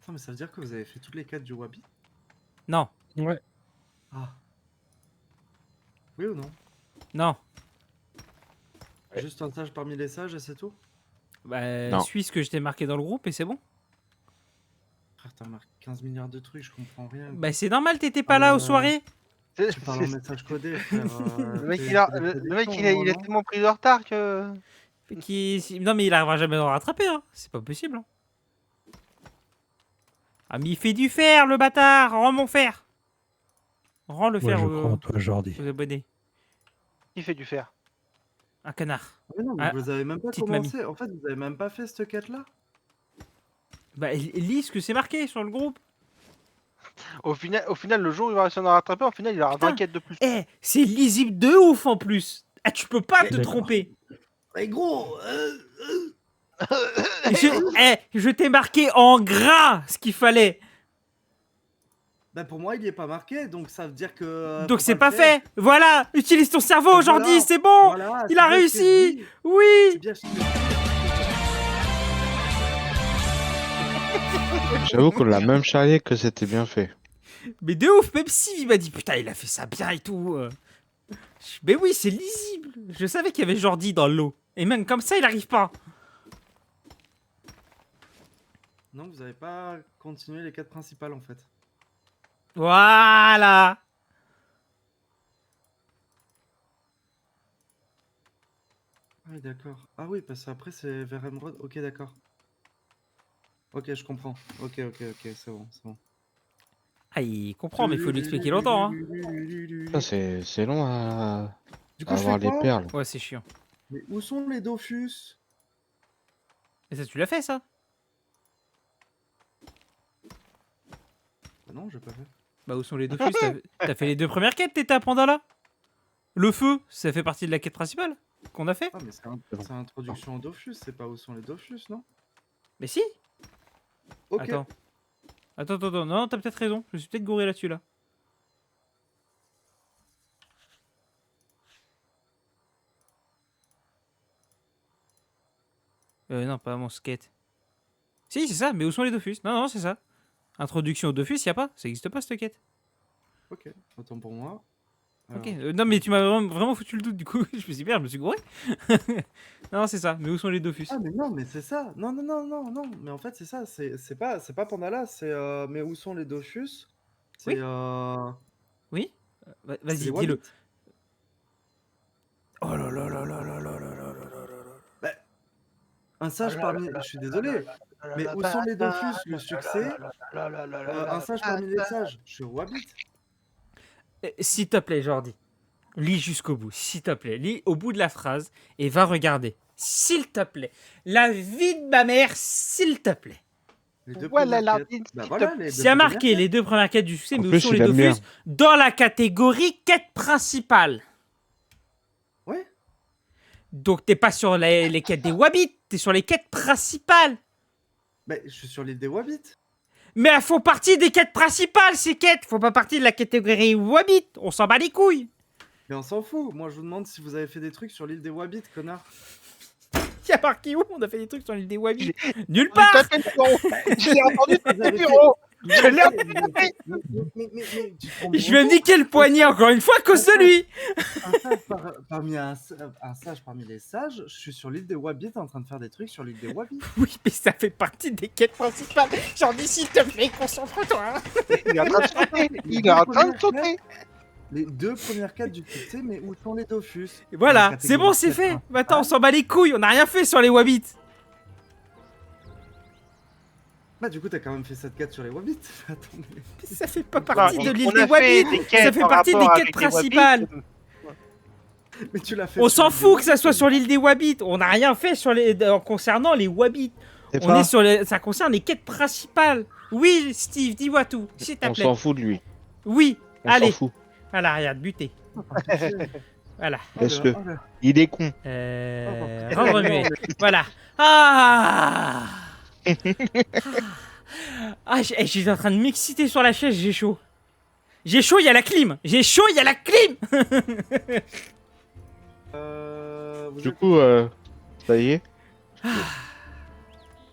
Attends mais ça veut dire que vous avez fait toutes les quêtes du Wabi? Non, Ouais. Ah. Oui ou non? non. Ouais. Juste un sage parmi les sages et c'est tout? Bah, Non. suis ce que je t'ai marqué dans le groupe et c'est bon. Frère t'as marqué 15 milliards de trucs, je comprends rien. Bah, c'est normal, t'étais pas là aux soirées. Tu parles en message codé frère. Le mec, il a tellement pris de retard que. Non, mais il arrivera jamais à le rattraper, hein. C'est pas possible. Hein. Ah, mais il fait du fer, le bâtard. Rends mon fer. Rends le Ouais, fer je crois en toi, Jordi. aux abonnés. Qui fait du fer? Un canard. Mais non, mais Ah, vous avez même pas petite commencé. En fait, vous avez même pas fait cette quête-là. Bah, lis ce que c'est marqué sur le groupe. Au final, le jour où il va réussir à nous rattraper, au final, il aura Putain. 20 quêtes de plus. Eh, c'est lisible de ouf en plus. Ah, tu peux pas te D'accord. tromper. Mais gros, Je t'ai marqué en gras ce qu'il fallait. bah pour moi, il est pas marqué, donc ça veut dire que. Donc faut c'est le pas faire. fait. Voilà, utilise ton cerveau Voilà. aujourd'hui, c'est bon. Voilà, Il c'est a bien ce que je réussi. dis. C'est Oui. bien ce que- J'avoue qu'on l'a même charrié que c'était bien fait. Mais de ouf, même si il m'a dit putain, il a fait ça bien et tout. Mais oui, c'est lisible. Je savais qu'il y avait Jordi dans l'eau. Et même comme ça, il arrive pas. Non, vous avez pas continué les quêtes principales en fait. Voilà. Ah oui, d'accord. Ah oui, parce qu'après c'est vers Emerald. Ok, d'accord. Ok, je comprends. Ok, c'est bon, c'est bon. Ah, il comprend, mais il faut lui expliquer longtemps. Hein. Ça, c'est long à Du coup, je avoir fais les quoi? perles. Ouais, c'est chiant. Mais où sont les Dofus? Et ça, tu l'as fait, ça? Bah non, j'ai pas fait. Bah, où sont les Dofus? T'as fait les 2 premières quêtes, t'étais à Pandala? Le feu, ça fait partie de la quête principale qu'on a fait? Ah, mais c'est introduction aux Dofus, c'est pas où sont les Dofus, non? Mais si. Ok. Attends, non, t'as peut-être raison. Je suis peut-être gouré là-dessus, là. Non, pas mon skate. Si, c'est ça, mais où sont les Dofus? Non, c'est ça. Introduction aux Dofus, y a pas. Ça existe pas, cette quête. Ok, autant pour moi. Ok. Alors, Non, mais tu m'as vraiment foutu le doute, du coup. Je me suis dit, merde, je me suis gouré. Non, c'est ça. Mais où sont les Dofus? Ah, mais non, mais c'est ça. Non. Mais en fait, c'est ça. C'est pas Pandala, c'est. Mais où sont les Dofus? C'est. Oui. Oui. C'est Vas-y, les dis-le. Wabbits. Oh là là là là là là là là là là là. Bah, un sage parmi. Je suis désolé. Mais où sont les Dofus? Le succès. Un sage parmi les sages. Je suis Wabbit. S'il te plaît, Jordi, lis jusqu'au bout. S'il te plaît, lis au bout de la phrase et va regarder. S'il te plaît. La vie de ma mère, s'il te plaît. Les deux Ouais, la premières quêtes. lardine, Bah s'il voilà, te les S'il deux y a premières marqué quêtes. les 2 premières quêtes du succès, En mais où plus, sont les il aime bien. Dofus dans la catégorie quête principale. Ouais. Donc t'es pas sur les quêtes des Wabbits, t'es sur les quêtes principales. Bah, je suis sur l'île des Wabbits. Mais elles font partie des quêtes principales, ces quêtes. Font pas partie de la catégorie Wabbit. On s'en bat les couilles. Mais on s'en fout. Moi, je vous demande si vous avez fait des trucs sur l'île des Wabbits, connard. Y a marqué où? On a fait des trucs sur l'île des Wabbits. Nulle J'ai part. tapé le bureau. J'ai entendu Vous taper avez le fait- bureau. Vous Je avez l'ai fait- tapé. mais tu te rends Je vais me compte niquer le poignet encore une fois à cause de lui. Un sage parmi un sage parmi les sages, je suis sur l'île des Wabbits en train de faire des trucs sur l'île des Wabbits. Oui, mais ça fait partie des quêtes principales. J'en dis s'il te plaît, concentre-toi. Il est en train de sauter. Il est en train de sauter. Les 2 premières quêtes du succès, mais où sont les Dofus? Et voilà, La c'est bon, c'est catégorie fait. quête Maintenant, on s'en bat les couilles. On n'a rien fait sur les Wabbits. Bah, du coup, t'as quand même fait cette quête sur les Wabbits. Attendez. Ça fait pas Non, partie de on l'île a des fait Wabbits. des quêtes Ça fait par partie des rapport quêtes avec les principales. Wabbits. Mais tu l'as fait. On sur s'en l'île des fout que ça Wabbits. soit sur l'île des Wabbits. On n'a rien fait sur concernant les Wabbits. C'est On pas- est sur ça concerne les quêtes principales. Oui, Steve, dis-moi tout, s'il te On plaît. s'en fout de lui. Oui, On s'en allez. fout. Voilà, regarde, buté. Voilà. Oh Laisse-le. là, oh là. Il est con. Remuer. Voilà. Ah. Ah, j'étais en train de m'exciter sur la chaise, j'ai chaud. J'ai chaud, il y a la clim. J'ai chaud, il y a la clim. Vous Du êtes- coup, ça y est.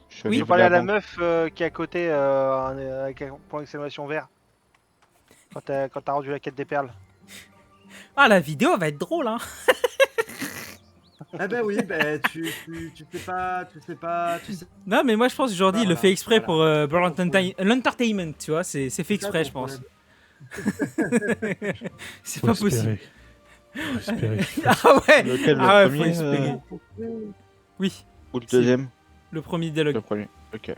Je suis Oui. allé Faut parler à la là-bas. meuf qui est à côté avec un point d'exclamation vert. Quand t'as rendu la quête des perles. Ah, la vidéo va être drôle, hein. Ah bah oui, bah tu sais pas. Non, mais moi je pense que Jordi il le Voilà, fait exprès voilà. pour l'entertainment, tu vois. C'est fait exprès, je C'est ça, ton pense. C'est Faut pas possible. espérer. Ah ouais. Lequel, le Ah ouais, faut premier, espérer. Oui, ou le deuxième? le premier dialogue. Le premier. Ok.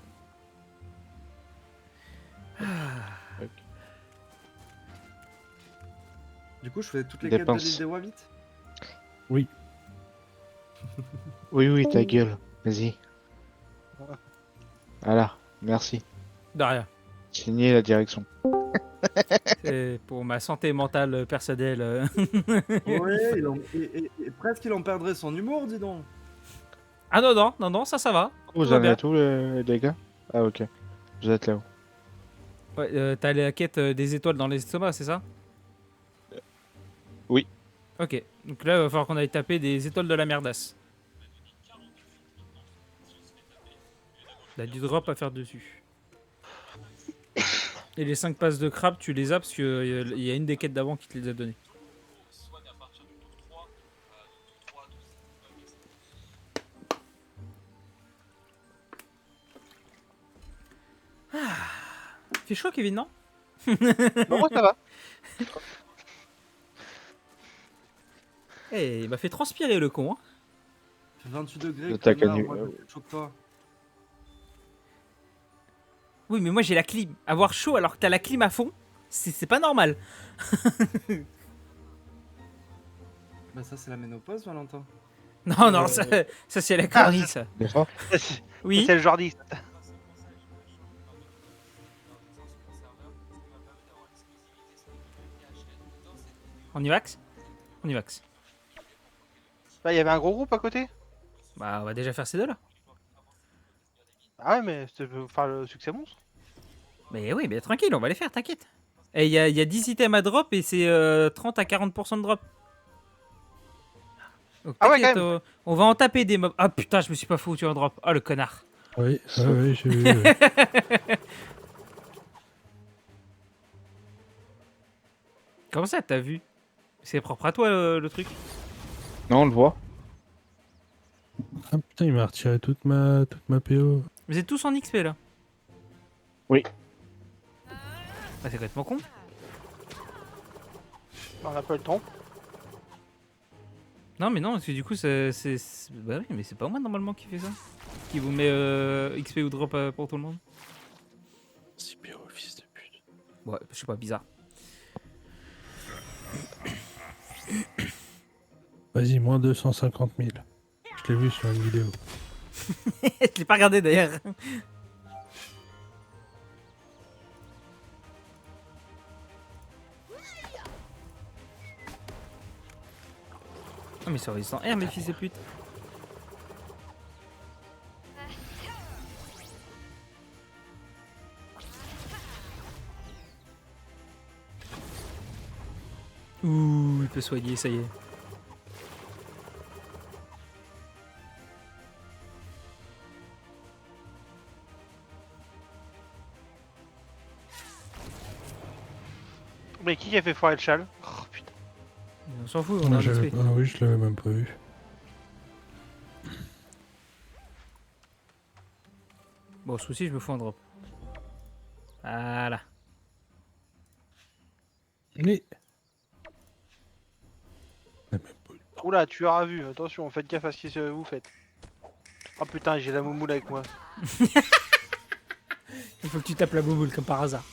Du coup, je fais toutes les Des quêtes de pinces. l'île des Wabbits. Oui. Oui, oui, ta gueule. Vas-y. Voilà, merci. De rien. Signer la direction. C'est pour ma santé mentale personnelle. Ouais, et presque il en perdrait son humour, dis donc. Ah non, non, non, non, ça va. Vous Tout va en bien. êtes où, les gars? Ah, ok. Vous êtes là-haut. Ouais, t'as la quête des étoiles dans l'estomac, c'est ça? Oui. Ok, donc là, il va falloir qu'on aille taper des étoiles de la merdasse. Il y a du drop à faire dessus. Et les 5 passes de crabe, tu les as parce qu'il y a une des quêtes d'avant qui te les a données. Fait chaud, Kevin, non? Non, moi ça va. Eh, il m'a fait transpirer le con, hein. Il fait 28 degrés, Le tac à connard, nu- moi je choque toi. Oui, mais moi j'ai la clim. Avoir chaud alors que t'as la clim à fond, c'est pas normal. Bah ça c'est la ménopause, Valentin. Non, non, ça c'est la connerie, ça. Des fois? C'est Oui, le Jordi. on y vax? On y vax. Là, il y avait un gros groupe à côté. Bah, on va déjà faire ces deux-là. Ah ouais, mais c'est faire le succès monstre. Mais oui, mais tranquille, on va les faire, t'inquiète. Et il y a 10 items à drop et c'est 30 à 40% de drop. Donc Ah ouais, t'inquiète, quand même. on va en taper des mobs. Ah putain, je me suis pas foutu en drop. Oh le connard. Oui, ouais, j'ai vu. Comment ça, t'as vu? C'est propre à toi le truc. Non, on le voit. Ah putain, il m'a retiré toute ma PO. Vous êtes tous en XP là. Oui. Ah, c'est complètement con. On a pas le temps. Non, mais non, parce que du coup, bah oui, mais c'est pas moi normalement qui fait ça. Qui vous met XP ou drop pour tout le monde. C'est PO, fils de pute. Ouais, je sais pas, bizarre. Vas-y, moins 250 000. Je l'ai vu sur une vidéo. Je l'ai pas regardé d'ailleurs. Oh, mais sur résistant R, mes fils de pute. Ouh, il peut soigner, ça y est. Mais qui a fait foirer le châle? Oh putain. On s'en fout, on a Moi, un j'avais XP. pas... Oui, je l'avais même pas vu. Bon, souci, je me fous un drop. Voilà. Mais... Oula, tu auras vu. Attention, faites gaffe à ce que vous faites. Oh putain, j'ai la moumoule avec moi. Il faut que tu tapes la bouboule comme par hasard.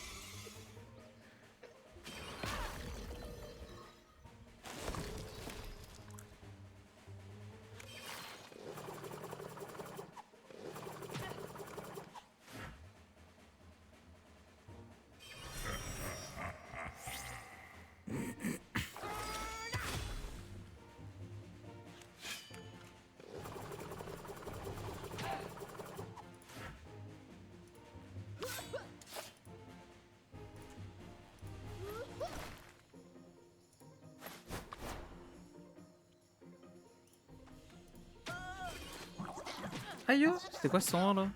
Aïe, oh, c'était quoi ce son là?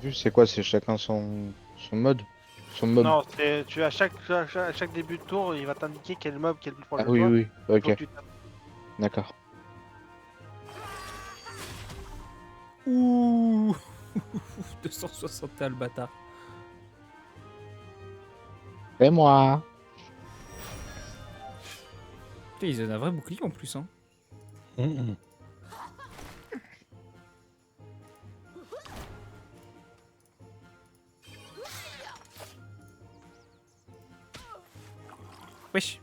Vu, c'est quoi? C'est chacun son mode? Son mob? Non, tu à chaque début de tour, il va t'indiquer quel mob, quel plus proche Ah de oui, toi. oui, Faut que ok, tu tapes. d'accord. Ouh 260 le bâtard. C'est moi. Putain, ils ont un vrai bouclier en plus, hein. Mhm. Wesh.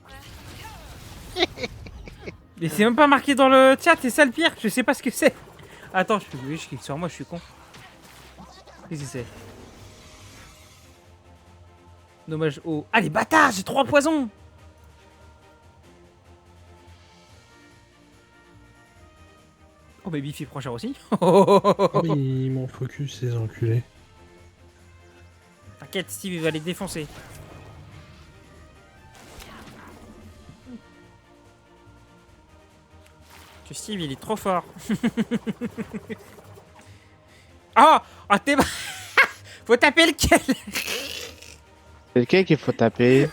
Mais c'est même pas marqué dans le chat, c'est ça le pire, je sais pas ce que c'est. Attends, je clique sur moi, je suis con. Qu'est-ce que c'est? Dommage au... Ah les bâtards, j'ai 3 poisons. Oh bah Biffy prend cher aussi. Oh, mais ils m'ont focus, ces enculés. T'inquiète, Steve il va les défoncer. Que Steve il est trop fort. Oh, oh t'es... Faut taper lequel? C'est lequel qu'il faut taper?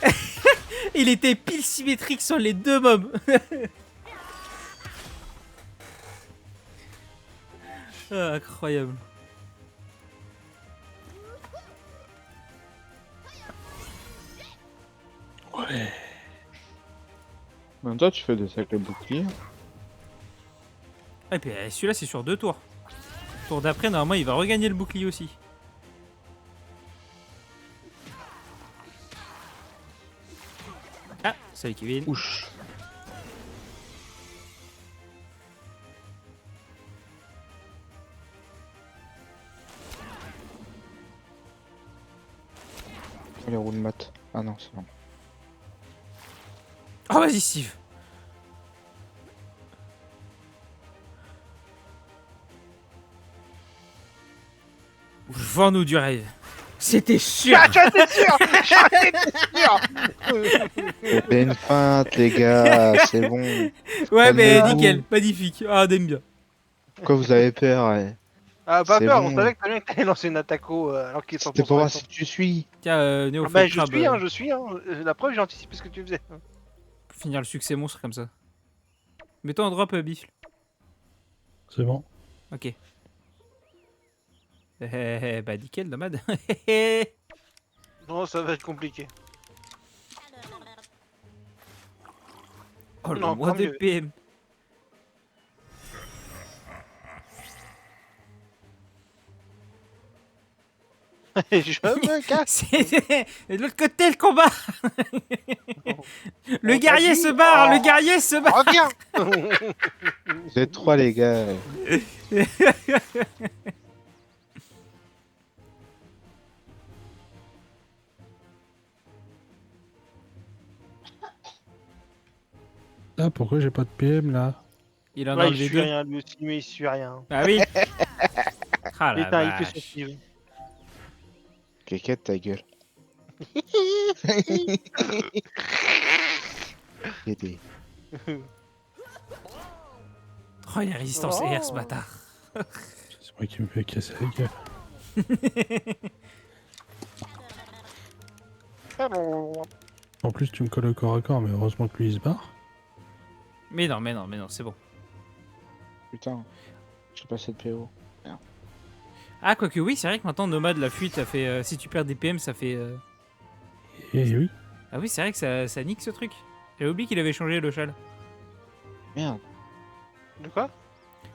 Il était pile symétrique sur les deux mobs. Ah, incroyable. Ouais. En même temps, tu fais des sacrés boucliers. Et puis celui-là c'est sur 2 tours. Tour d'après normalement il va regagner le bouclier aussi. Ah, salut Kevin. Ouch. Les roues de mat. Ah non, c'est bon. Oh vas-y Steve. Vends-nous du rêve. C'était sûr. Ah, j'en étais sûr. J'en étais sûr. C'était une feinte, les gars, c'est bon. Ouais mais Calmez-vous. nickel, magnifique. Ah on aime bien. Pourquoi vous avez peur? Ah, pas C'est peur, bon. on savait que t'allais lancer une attaque alors qu'il est C'était pour voir si tu suis. Tiens Néo, Ah bah, Crabe, je suis, hein. La preuve, j'ai anticipé ce que tu faisais. pour finir le succès monstre comme ça. Mets-toi en drop Biff. C'est bon. Ok. Bah nickel nomade. Non, ça va être compliqué. Oh le Non, mois tant de mieux. PM. Je me casse. C'est de l'autre côté le combat. Le On guerrier t'a se dit. barre, Oh. le guerrier se barre. Reviens. Vous êtes trois, les gars. Ah, pourquoi j'ai pas de PM là? Il en a Ouais, il enlevé suit 2. rien, lui aussi, mais il suit rien. Ah oui. Ah la Putain, il fait son vache. Steve. Kékette, ta gueule. Aidez. Oh il a résistance Oh. air ce bâtard. C'est moi qui me fais casser la gueule. En plus, tu me colles au corps à corps, mais heureusement que lui il se barre. Mais non, c'est bon. Putain, j'ai pas assez de PO. Ah quoique oui, c'est vrai que maintenant Nomade la fuite ça fait si tu perds des PM ça fait Et oui. Ah oui, c'est vrai que ça nique ce truc. J'avais oublié qu'il avait changé le châle. Merde. De quoi?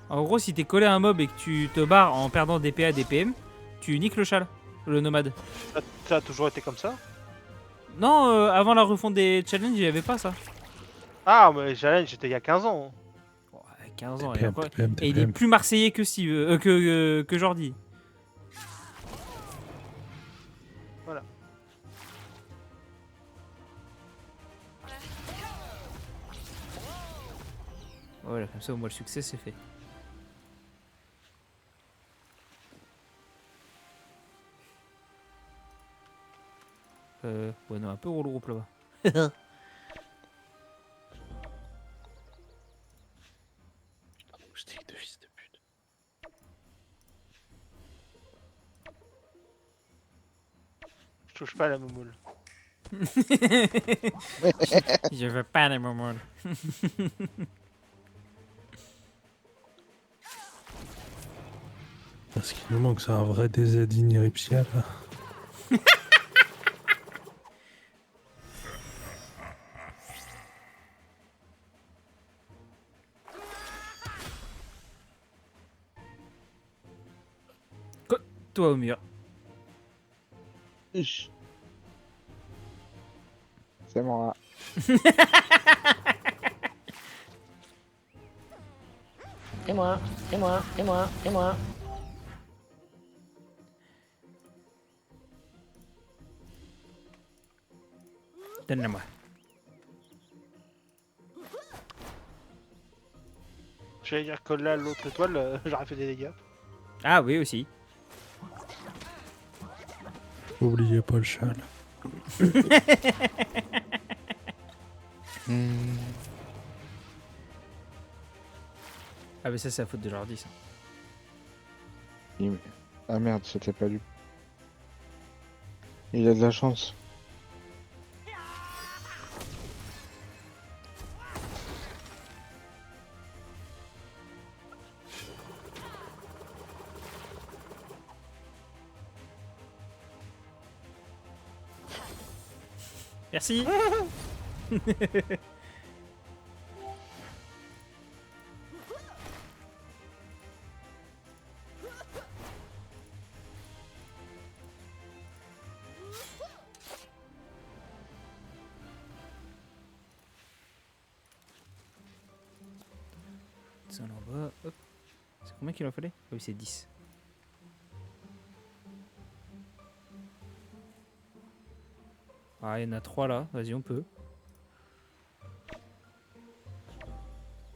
En gros, si t'es collé à un mob et que tu te barres en perdant des PA, des PM, tu niques le châle, le nomade. Ça a toujours été comme ça? Non, avant la refonte des challenges, il y avait pas ça. Ah, mais j'étais il y a 15 ans. Ouais, 15 ans, et, TPM, encore- TPM, et il est TPM. plus marseillais que Steve, que Jordi. Voilà. Voilà, comme ça au moins le succès c'est fait. Ouais non, un peu gros le groupe là-bas. Stick de fils de pute. Je touche pas à la moumoule. Je veux pas les moments. Ce qui nous manque, c'est un vrai DZ iniripsia là. Accroche-toi au mur. C'est moi. Et moi, et moi, et moi, et moi. Donne-la-moi. J'allais dire que là, l'autre étoile, j'aurais fait des dégâts. Ah oui, aussi. Oubliez pas le châle. Ah mais ça c'est la faute de l'ordi ça. Ah merde, c'était pas lui. Il a de la chance. Merci. Ça en bas, hop. C'est combien qu'il en fallait? Ah oui, c'est 10. Ah, il y en a 3 là, vas-y, on peut.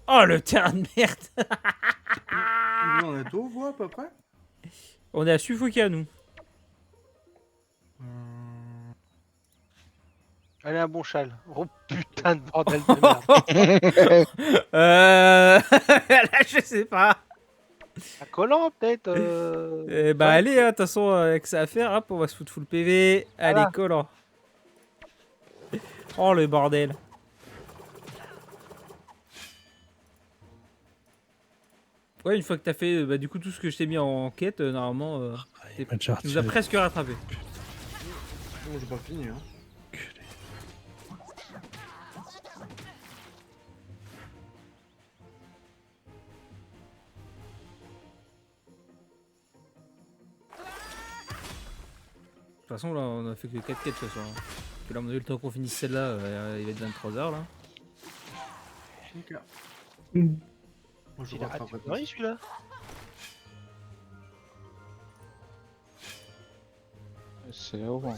Oh, le terrain de merde. Nous, on est où, vous, à peu près? On est à Sufoka, nous. Allez, un bon châle. Oh putain de bordel de merde. Là, je sais pas. Un collant, peut-être Bah, allez, de toute façon, avec ça à faire, hop, on va se foutre full PV. Allez, Voilà. collant. Oh, le bordel. Ouais, une fois que t'as fait bah, du coup tout ce que je t'ai mis en quête, normalement, Il m'a déjà tu nous as retiré. presque rattrapé. Bon, j'ai pas fini, hein. Enculé. De toute façon, là, on a fait que 4 quêtes ce soir. Hein. Puis là, on a eu le temps qu'on finisse celle-là, il va être 23h là. Ok. Moi, je Il a raté rattraperai une pas. connerie, celui-là. C'est là-haut. Hein.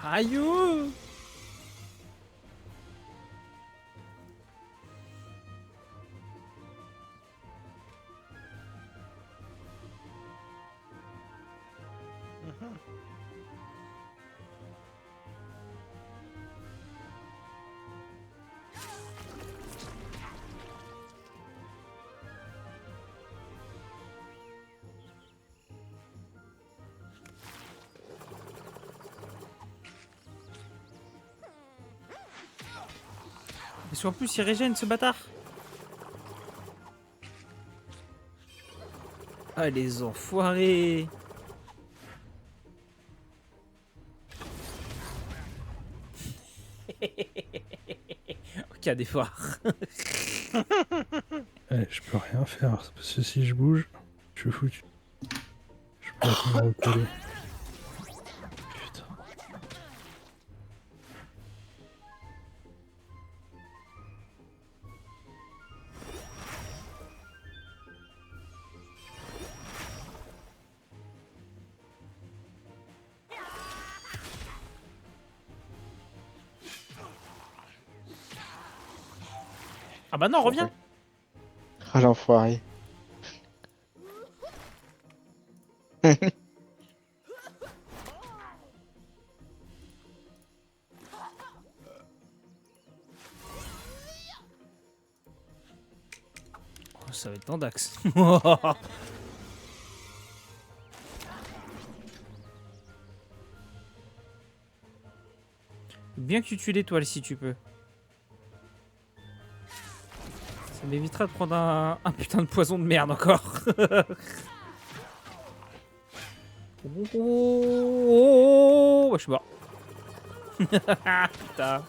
Aïe oh. Et soit en plus, il régène ce bâtard. Ah, les enfoirés. Aucun effort. Eh, je peux rien faire, parce que si je bouge, je suis foutu. Je peux pas me recoller. Putain. Ah bah non, reviens. Ah l'enfoiré. Oh, ça va être tendax. Bien que tu tues l'étoile si tu peux. Ça m'évitera de prendre un putain de poison de merde encore. Oh, bah, je suis mort. Putain.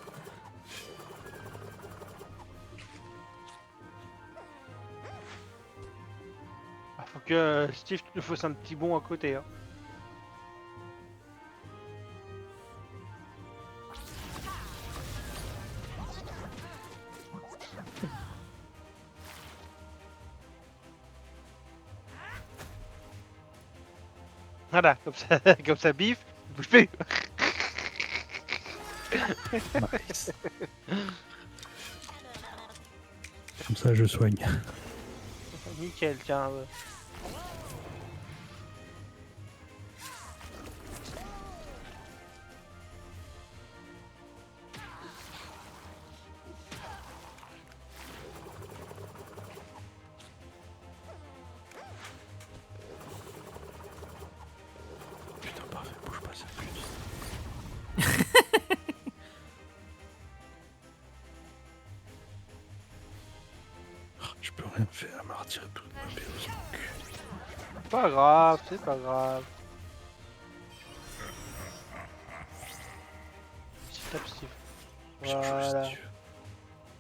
Ah, faut que Steve tu nous fasses un petit bond à côté. Hein. Voilà, comme ça, comme ça bif, bouge plus. Nice. Comme ça, je soigne. Nickel, tiens. Putain, parfait, bouge pas, ça pute. Je peux rien faire, elle m'a retiré toute ma BO. Pas grave, c'est pas grave. Petit tape Steve. Voilà. Steve.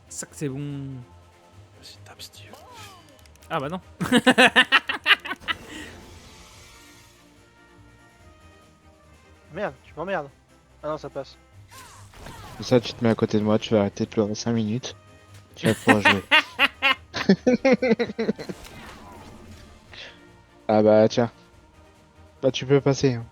Ça que c'est bon. Vas-y, tape Steve. Ah bah non. Merde, tu m'emmerdes. Ah non, ça passe. Comme ça, tu te mets à côté de moi, tu vas arrêter de pleurer 5 minutes. Tu vas pouvoir jouer. Ah bah tiens. Bah tu peux passer. Hein.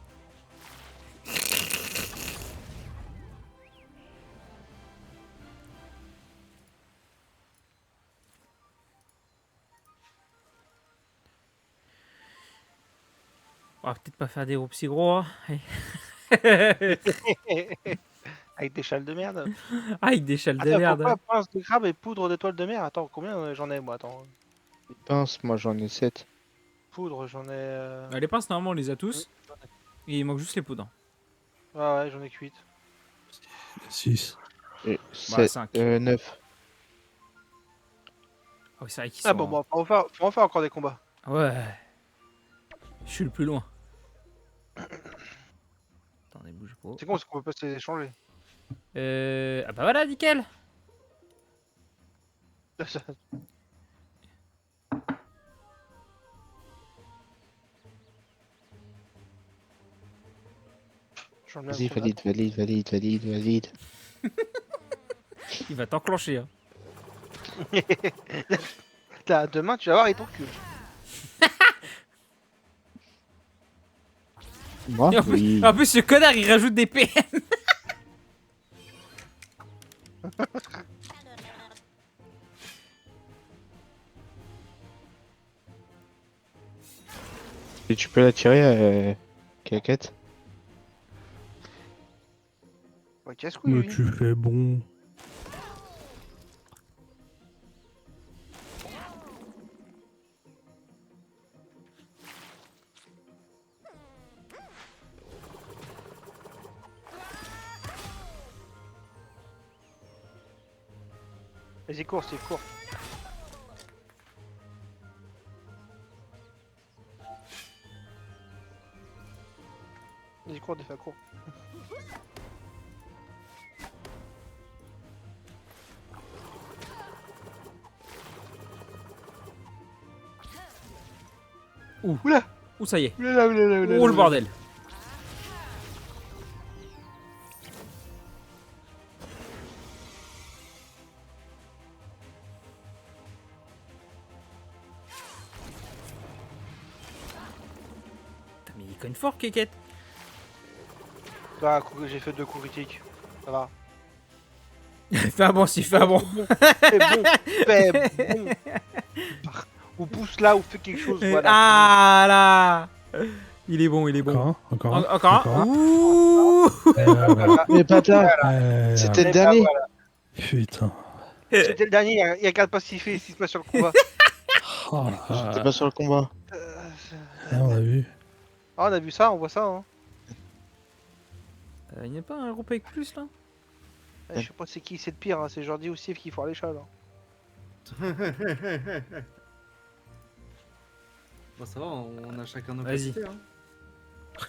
On va peut-être pas faire des groupes si gros. Hein. Avec des châles de merde. Ah, avec des châles de Attends, merde. pourquoi pince de crabe et poudre d'étoile de mer? Attends, combien j'en ai moi? Attends. Pince, moi j'en ai 7. Poudre, j'en ai. Les pinces, normalement, on les a tous. Et il manque juste les poudres. Ouais, j'en ai 8. 6. Et Bah, 7, 5. 9. Ah oui, c'est vrai qu'ils Ah sont... bon, faut en faire encore des combats. Ouais. Je suis le plus loin. Attendez, bouge pas. C'est con parce qu'on peut pas se les échanger. Ah bah voilà, nickel. J'en mets un Vas-y, gros valide, valide, valide, valide, valide. Il va t'enclencher. Hein. Là, demain, tu vas voir, il t'encule. Moi Et en, plus, Oui. en plus, ce connard, il rajoute des PM. Et tu peux la tirer, Caquette. Ouais, casse-couille, Mais lui. tu fais bon. Vas-y, cours, Steve, cours. Vas-y, cours, défais, cours. Oula. Ouh, ça y est. Oulala, oulala, oulala, Oh, le oulala. bordel. Putain, mais il cogne fort, Kékette. Bah, j'ai fait 2 coups critiques. Ça va. Fais un bon, si, fais un bon. Fais bon, fais bon. Ou pousse là, ou fais quelque chose, voilà. Ah là. Il est bon, il est bon. Encore un, encore un. Encore un. Ouh. Voilà. Mais bâtard, Euh, c'était le Et dernier. bah, voilà. Putain. C'était le dernier, il regarde pas ce qu'il fait, s'il se passe sur le combat. Oh là J'étais là. pas sur le combat. Ah, on a vu. Ah, on a vu ça, on voit ça. Hein. Il n'y a pas un groupe avec plus là? Je sais pas c'est qui c'est le pire, hein. C'est Jordi ou Steve qui font les chats là. Bon, ça va, on a chacun nos Vas-y. qualités. Hein.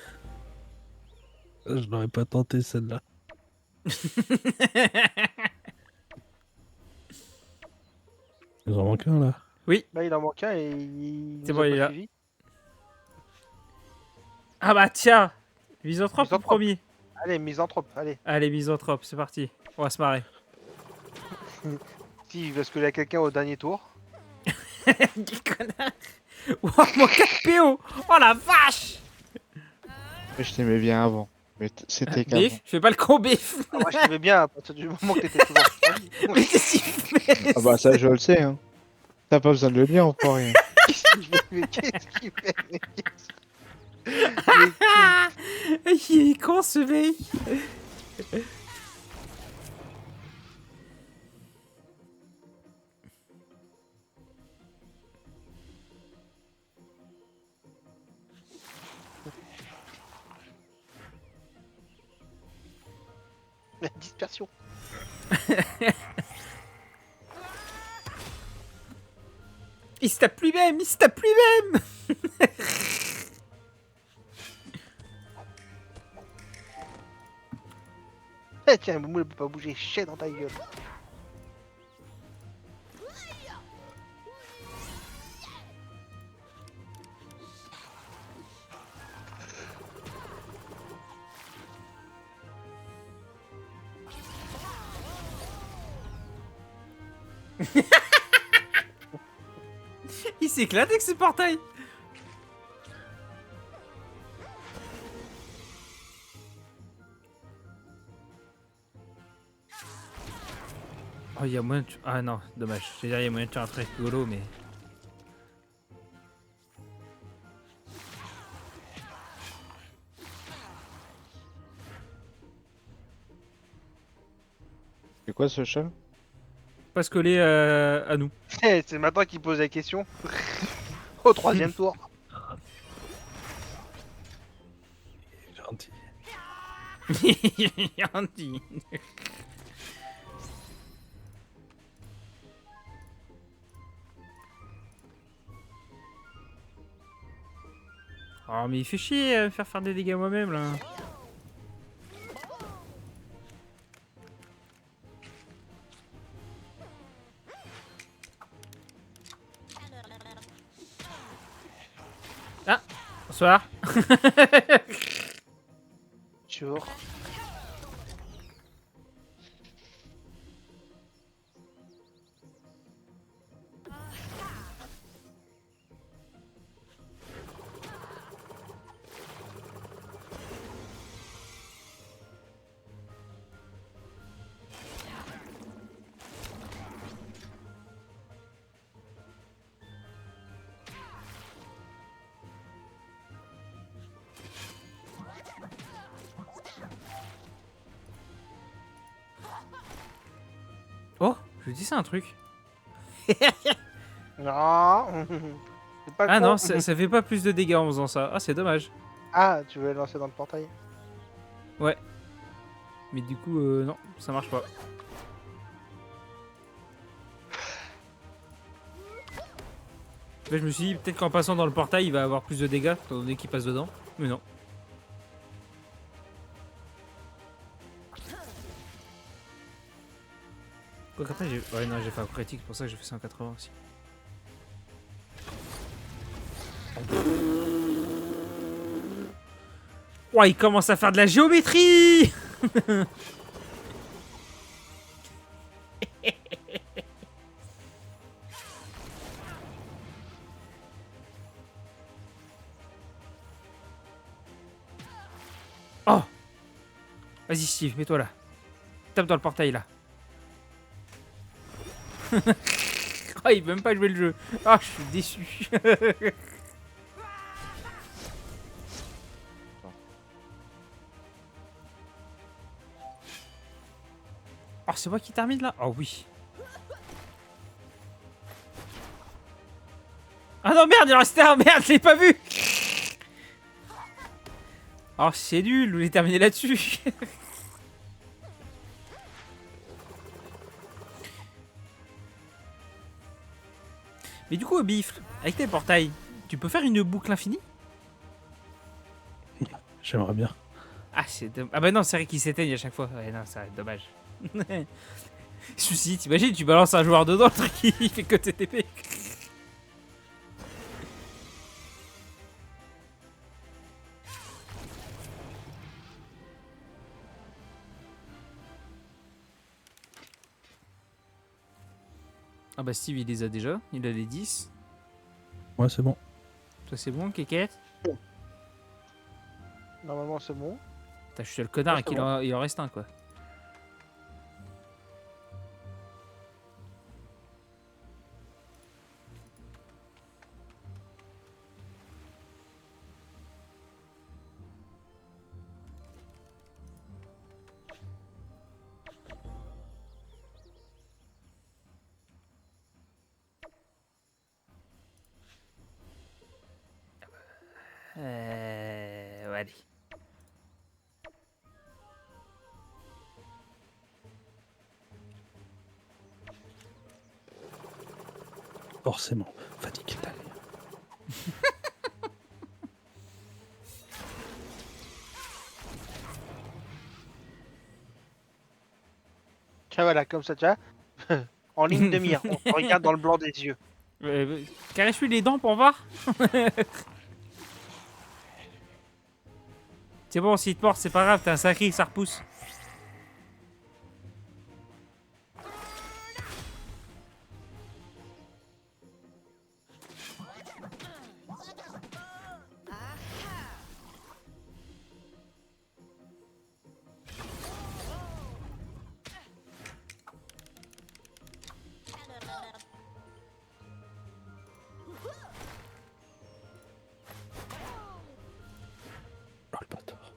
Je n'aurais pas tenté celle-là. Il en manque un là. Bah, il en manque un et il C'est nous bon, a il est pas là. suivi. Ah bah tiens, misanthrope ou Misanthrope. premier? Allez, misanthrope, allez. Allez, misanthrope, c'est parti. On va se marrer. Si, parce qu'il y a quelqu'un au dernier tour. Quel connard. Wow, mon 4 PO. Oh la vache. Je t'aimais bien avant. Mais c'était qu'avant. Bif, je fais pas le con bif. Ah, moi, je t'aimais bien à partir du moment que t'étais toujours. Mais qu'est-ce qu'il fait? Ah bah ça je le sais hein. T'as pas besoin de le dire encore rien. Mais qu'est-ce qu'il fait? Mais Il est con ce mec. La dispersion. Il se tape lui-même, il se tape lui-même. Eh tiens, Moumou ne peut pas bouger, chais dans ta gueule. Il s'éclate avec ce portail. Oh, il y a moyen de... Ah non, dommage. Je veux dire, il y a moyen de faire un truc rigolo, mais... C'est quoi ce chat? Pas se coller à nous. Eh, c'est maintenant qu'il pose la question. Au troisième tour. Gentil. Gentil. Oh mais il fait chier à me faire des dégâts moi-même là. Ah, bonsoir. Sure. Oh, je dis ça un truc. Non. C'est pas Ah con. non, ça fait pas plus de dégâts en faisant ça. Ah c'est dommage. Ah, tu veux le lancer dans le portail? Ouais. Mais du coup, non, ça marche pas. Là, je me suis dit, peut-être qu'en passant dans le portail, il va avoir plus de dégâts, étant donné qu'il passe dedans. Mais non. Quoi qu'après, j'ai... Ouais, non, j'ai fait un critique, c'est pour ça que j'ai fait 180 aussi. Ouais, il commence à faire de la géométrie. Oh. Vas-y Steve, mets-toi là. Tape dans le portail là. Oh, il veut même pas jouer le jeu. Ah, je suis déçu. Oh, c'est moi qui termine là? Oh oui. Ah non, merde, il en restait un. Merde, je l'ai pas vu. Oh, c'est nul, je voulais terminer là-dessus. Mais du coup, Bif, avec tes portails, tu peux faire une boucle infinie? J'aimerais bien. Ah, ah bah non, c'est vrai qu'ils s'éteignent à chaque fois. Ouais, non, ça va être dommage. Souci, t'imagines, tu balances un joueur dedans, le truc il fait que TTP. Ah bah Steve il les a déjà, il a les 10. Ouais, c'est bon. Toi c'est bon, Kékette? Normalement, c'est bon. Putain, je suis le connard Ouais, et c'est qu'il bon. il en reste un quoi. Ouais, allez. Forcément. Fatigué de l'aller. Tiens, voilà, comme ça, tu vois. En ligne de mire, on se regarde dans le blanc des yeux. Caresse-lui les dents pour voir. C'est bon, s'il te mord, c'est pas grave, t'as un sacré, ça repousse. Oh, le bâtard.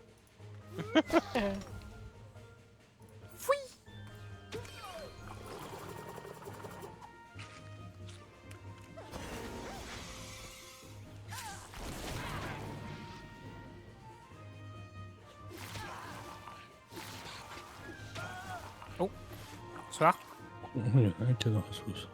Bonsoir. Il y en a un qui est dans la sauce.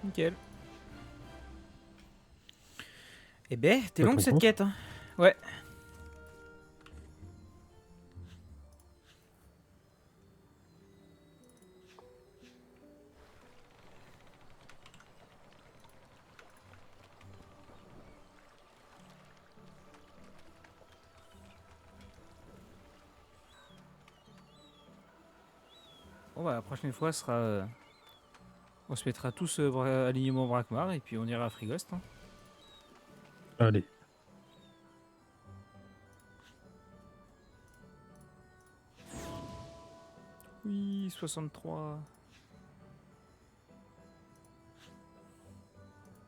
Nickel. Eh ben, t'es Pas longue ton cette compte. quête. Hein. Ouais. Bon bah la prochaine fois sera... on se mettra tous alignement Brakmar et puis on ira à Frigost. Hein. Allez. Oui, 63.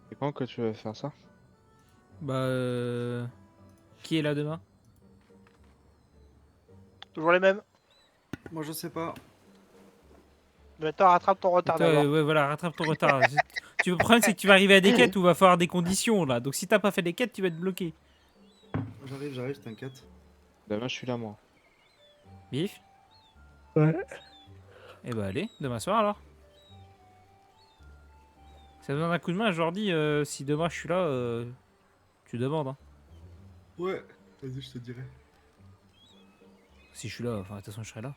C'est quand que tu vas faire ça? Bah qui est là demain? Toujours les mêmes. Moi, je sais pas. Mais attends, rattrape ton retard Toi, d'abord. ouais, voilà, rattrape ton retard. Le problème, c'est que tu vas arriver à des quêtes où il va falloir des conditions là. Donc si t'as pas fait des quêtes, tu vas être bloqué. J'arrive, t'inquiète. Demain, je suis là, moi. Bif. Ouais. Et bah allez, demain soir alors. Si t'as besoin d'un coup de main, je leur dis si demain je suis là, tu demandes. Hein. Ouais, vas-y, je te dirai. Si je suis là, enfin de toute façon je serai là.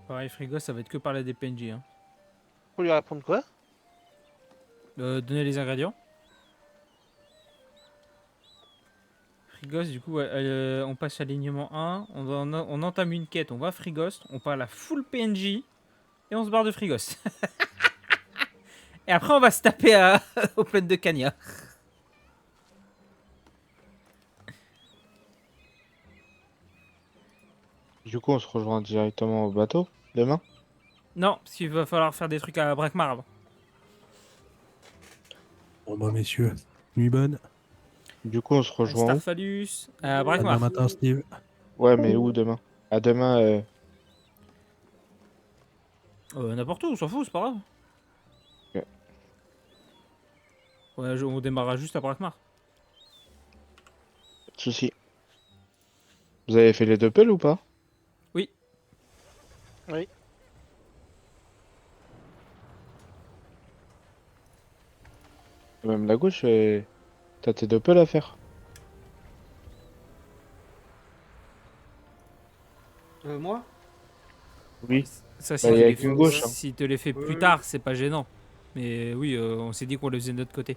Pareil, frigo, ça va être que par la DPNJ. Hein. Faut lui répondre quoi? Donner les ingrédients. Frigost, du coup, ouais, on passe à l'alignement 1. On entame une quête, on va à Frigost, on parle à full PNJ et on se barre de Frigost. Et après, on va se taper aux plaines de Cagna. Du coup, on se rejoint directement au bateau demain? Non, parce qu'il va falloir faire des trucs à Brakmar avant. Bon bah messieurs, nuit bonne. Du coup, on se rejoint où? Starphallus, à À demain Brakmar. matin, Steve. Ouais, mais où demain? À demain, N'importe où, on s'en fout, c'est pas grave. Ok. Ouais, on démarrera juste à Brakmar. pas de soucis. Vous avez fait les deux pelles ou pas? Oui. Oui. Même la gauche, t'as tes deux pelles à faire. Moi? Oui. Ça, Bah, y a qu'une gauche, hein. si te les fait plus Oui. tard, c'est pas gênant. Mais oui, on s'est dit qu'on le faisait de notre côté.